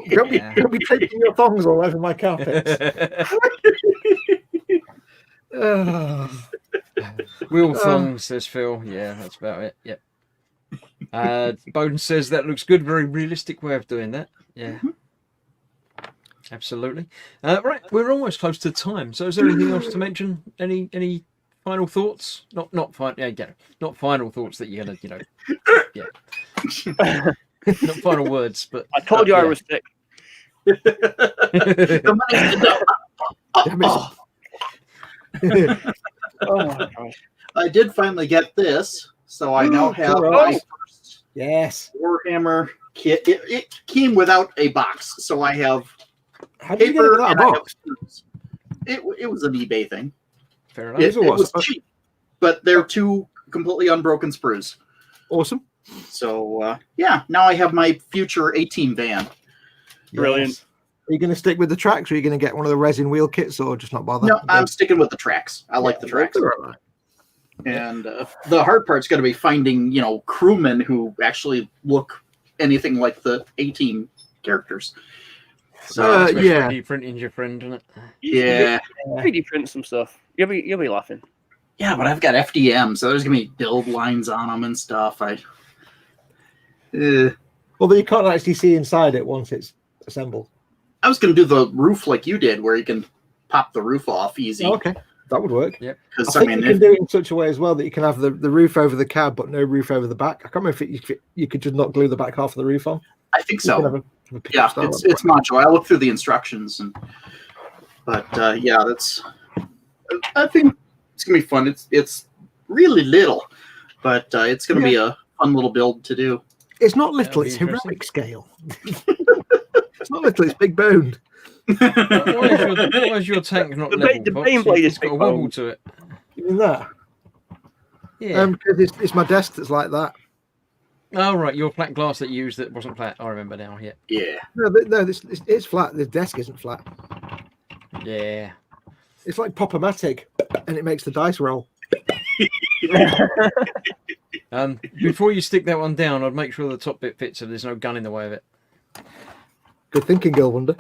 Don't Yeah. be taking your thongs all over my carpets. Will thongs, says Phil. Yeah, that's about it. Yep. Bowden says that looks good. Very realistic way of doing that. Yeah. Absolutely. Right, we're almost close to time. So, is there anything else to mention? Any final thoughts? Not final thoughts that you're gonna, not final words, but I told you I yeah. was sick. The money- Damn it. Oh my gosh! I did finally get this, so I now have Sure. my first Yes. Warhammer kit. It came without a box, so I have How did you get it paper without a and I have box? screws. It was an eBay thing. Fair enough. It These are what? was cheap, but they're two completely unbroken sprues. Awesome. So yeah, now I have my future A-Team van. Brilliant. Yes. Are you going to stick with the tracks, or are you going to get one of the resin wheel kits, or just not bother? No, I'm sticking with the tracks. I like the tracks. They're all right. And the hard part's going to be finding, crewmen who actually look anything like the A-Team characters. So Especially yeah. when you printing your friend, isn't it? yeah, 3D print some stuff. You'll be laughing. yeah, but I've got FDM, so there's going to be build lines on them and stuff. Although you can't actually see inside it once it's assembled. I was going to do the roof like you did, where you can pop the roof off easy. Oh, okay, that would work. Because I think you can do it in such a way as well that you can have the roof over the cab, but no roof over the back. I can't remember if you could just not glue the back half of the roof on. I think You can so. have a pickup Yeah, style it's on it. it's macho. I looked through the instructions, but yeah, that's. I think it's gonna be fun. It's really little, but it's gonna be a fun little build to do. It's not little; That'll be it's interesting. heroic scale. It's not little; it's big boned. Why is your tank not The level? the Fox? main blade It's is got a big wobble bone. to it. You mean that? Yeah. Because it's my desk that's like that. Oh right, your flat glass that you used that wasn't flat. I remember now. Yeah. Yeah. No, it's flat. The desk isn't flat. Yeah. It's like Pop-O-Matic, and it makes the dice roll. Before you stick that one down, I'd make sure the top bit fits so there's no gun in the way of it. Good thinking, Gilwunder.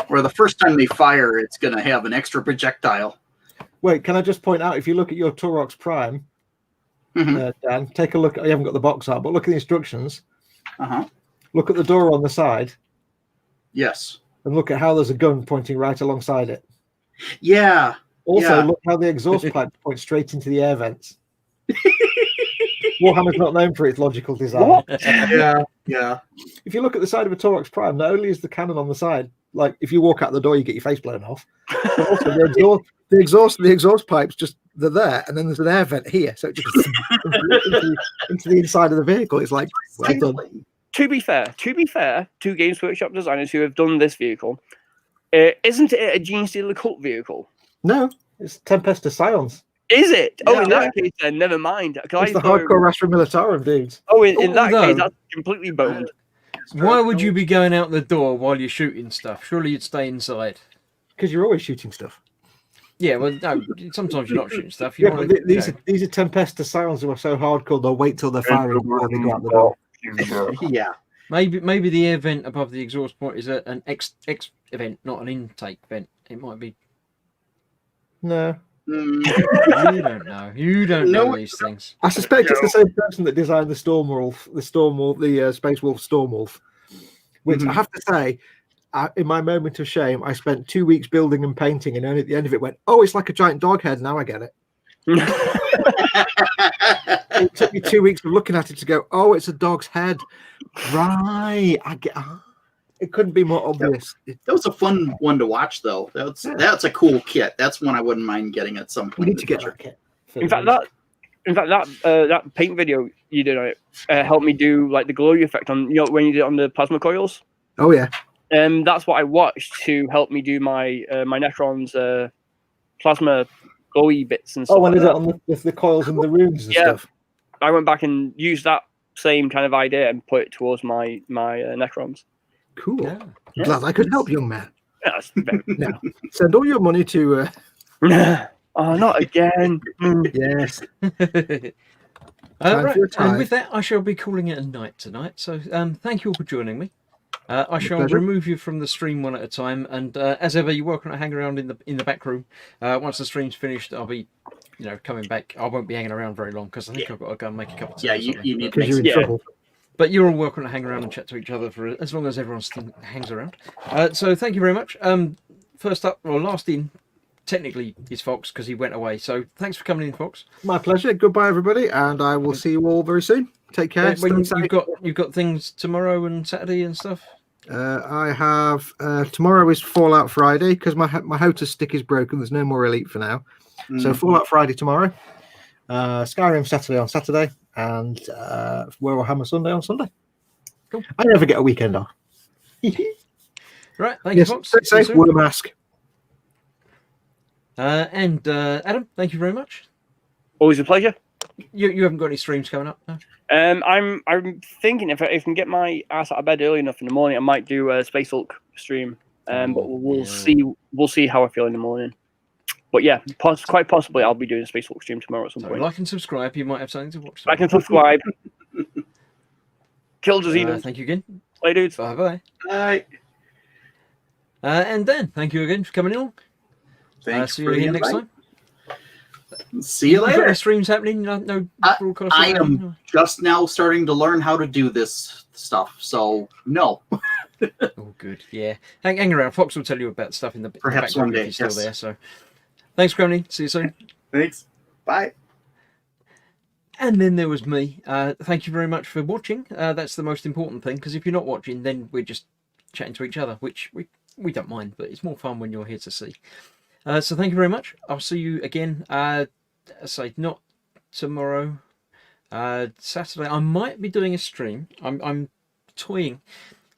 Where the first time they fire, it's gonna have an extra projectile. Wait, can I just point out, if you look at your Torox Prime, Mhm. Dan, take a look. You haven't got the box art, but look at the instructions. Uh-huh. Look at the door on the side, Yes. and look at how there's a gun pointing right alongside it. Yeah. Also, Yeah. look how the exhaust pipe points straight into the air vents. Warhammer's not known for its logical design. What? Yeah. Yeah. If you look at the side of a Torox Prime, not only is the cannon on the side, like if you walk out the door, you get your face blown off. But also, the exhaust pipes they're there, and then there's an air vent here, so it just into the inside of the vehicle. It's like, well done. To be fair, two Games Workshop designers who have done this vehicle, isn't it a Gene Stealer cult vehicle? No, it's Tempesta Scions. Is it? Oh, in Yeah. that case, then never mind. 'Cause It's I the thought it hardcore was- Astra Militarum dudes. Oh, in that Although- case, that's completely boned. Why would you be going out the door while you're shooting stuff? Surely you'd stay inside. Because you're always shooting stuff. Yeah, well, no. Sometimes you're not shooting stuff. You Yeah, want but to, these are Tempesta Scions who are so hardcore they'll wait till they're firing before they go out the door. Yeah. maybe the air vent above the exhaust point is an X event, not an intake vent. It might be. No, Mm, You don't know. You don't know No. these things. I suspect it's the same person that designed the Stormwolf, the Space Wolf Stormwolf. Which I Mhm. have to say, in my moment of shame, I spent 2 weeks building and painting, and only at the end of it went, "Oh, it's like a giant dog head." Now I get it. It took me 2 weeks of looking at it to go, "Oh, it's a dog's head." Right, I get. It couldn't be more obvious. That was a fun one to watch, though. That's a cool kit. That's one I wouldn't mind getting at some We point. need in to the get future. that kit. In fact, In fact, that paint video you did on it helped me do like the glowy effect on when you did it on the plasma coils. Oh yeah. That's what I watched to help me do my my Necrons plasma glowy bits and stuff. Oh, when like is it that. on the coils and the runes and Yeah. stuff? I went back and used that same kind of idea and put it towards my Necrons. Cool. Yeah. Yeah. Glad I could help, young man. Yeah, that's very... Now, send all your money to. Oh, not again. Yes. Right, for a and tithe. with that, I shall be calling it a night tonight. So, thank you all for joining me. I shall pleasure. remove you from the stream one at a time, and as ever, you're welcome to hang around in the back room. Once the stream's finished, I'll be, coming back. I won't be hanging around very long because I think I've got to go and make a cup of tea. Yeah, or you something. need to Because make you're in Yeah. trouble. But you're all welcome to hang around and chat to each other for as long as everyone still hangs around. So thank you very much. First up, or last in, technically is Fox because he went away. So thanks for coming in, Fox. My pleasure. Goodbye, everybody, and I will see you all very soon. Take care. When Stay safe. you've got things tomorrow and Saturday and stuff. I have tomorrow is Fallout Friday because my Hotus stick is broken. There's no more Elite for now. So Fallout Friday tomorrow, Skyrim Saturday on Saturday, and Warhammer Sunday on Sunday. Cool. I never get a weekend off. Right, thank Yes, you, Fox. stay See you safe. soon. Wear a mask. And Adam, thank you very much. Always a pleasure. You haven't got any streams coming up? No? I'm thinking if I can get my ass out of bed early enough in the morning, I might do a Space Hulk stream. But we'll yeah. see. We'll see how I feel in the morning. But yeah, quite possibly I'll be doing a Space Hulk stream tomorrow at some So point. like and subscribe. You might have something to watch. I can subscribe. Kill Zeno. Thank you again. Play dudes. Bye bye. Bye. And Dan, thank you again for coming along. Thanks See you for the again next invite. time. See you Got any later. streams happening? No broadcast. I am just now starting to learn how to do this stuff, so no. Oh, good. Yeah. Hang around. Fox will tell you about stuff in the Perhaps background one day, if he's still yes. there. So, thanks, Crony. See you soon. Thanks. Bye. And then there was me. Thank you very much for watching. That's the most important thing, because if you're not watching, then we're just chatting to each other, which we don't mind, but it's more fun when you're here to see. So thank you very much. I'll see you again. Say not tomorrow. Saturday. I might be doing a stream. I'm toying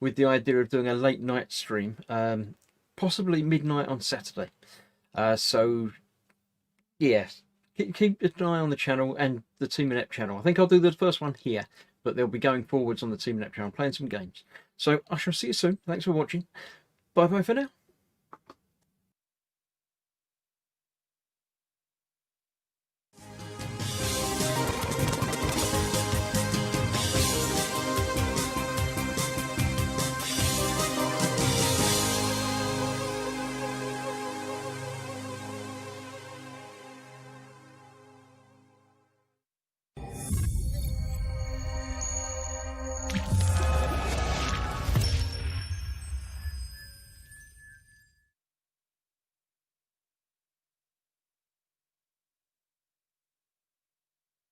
with the idea of doing a late night stream, possibly midnight on Saturday. So yeah. Keep an eye on the channel and the Team Inept channel. I think I'll do the first one here, but they'll be going forwards on the Team Inept channel, playing some games. So I shall see you soon. Thanks for watching. Bye bye for now.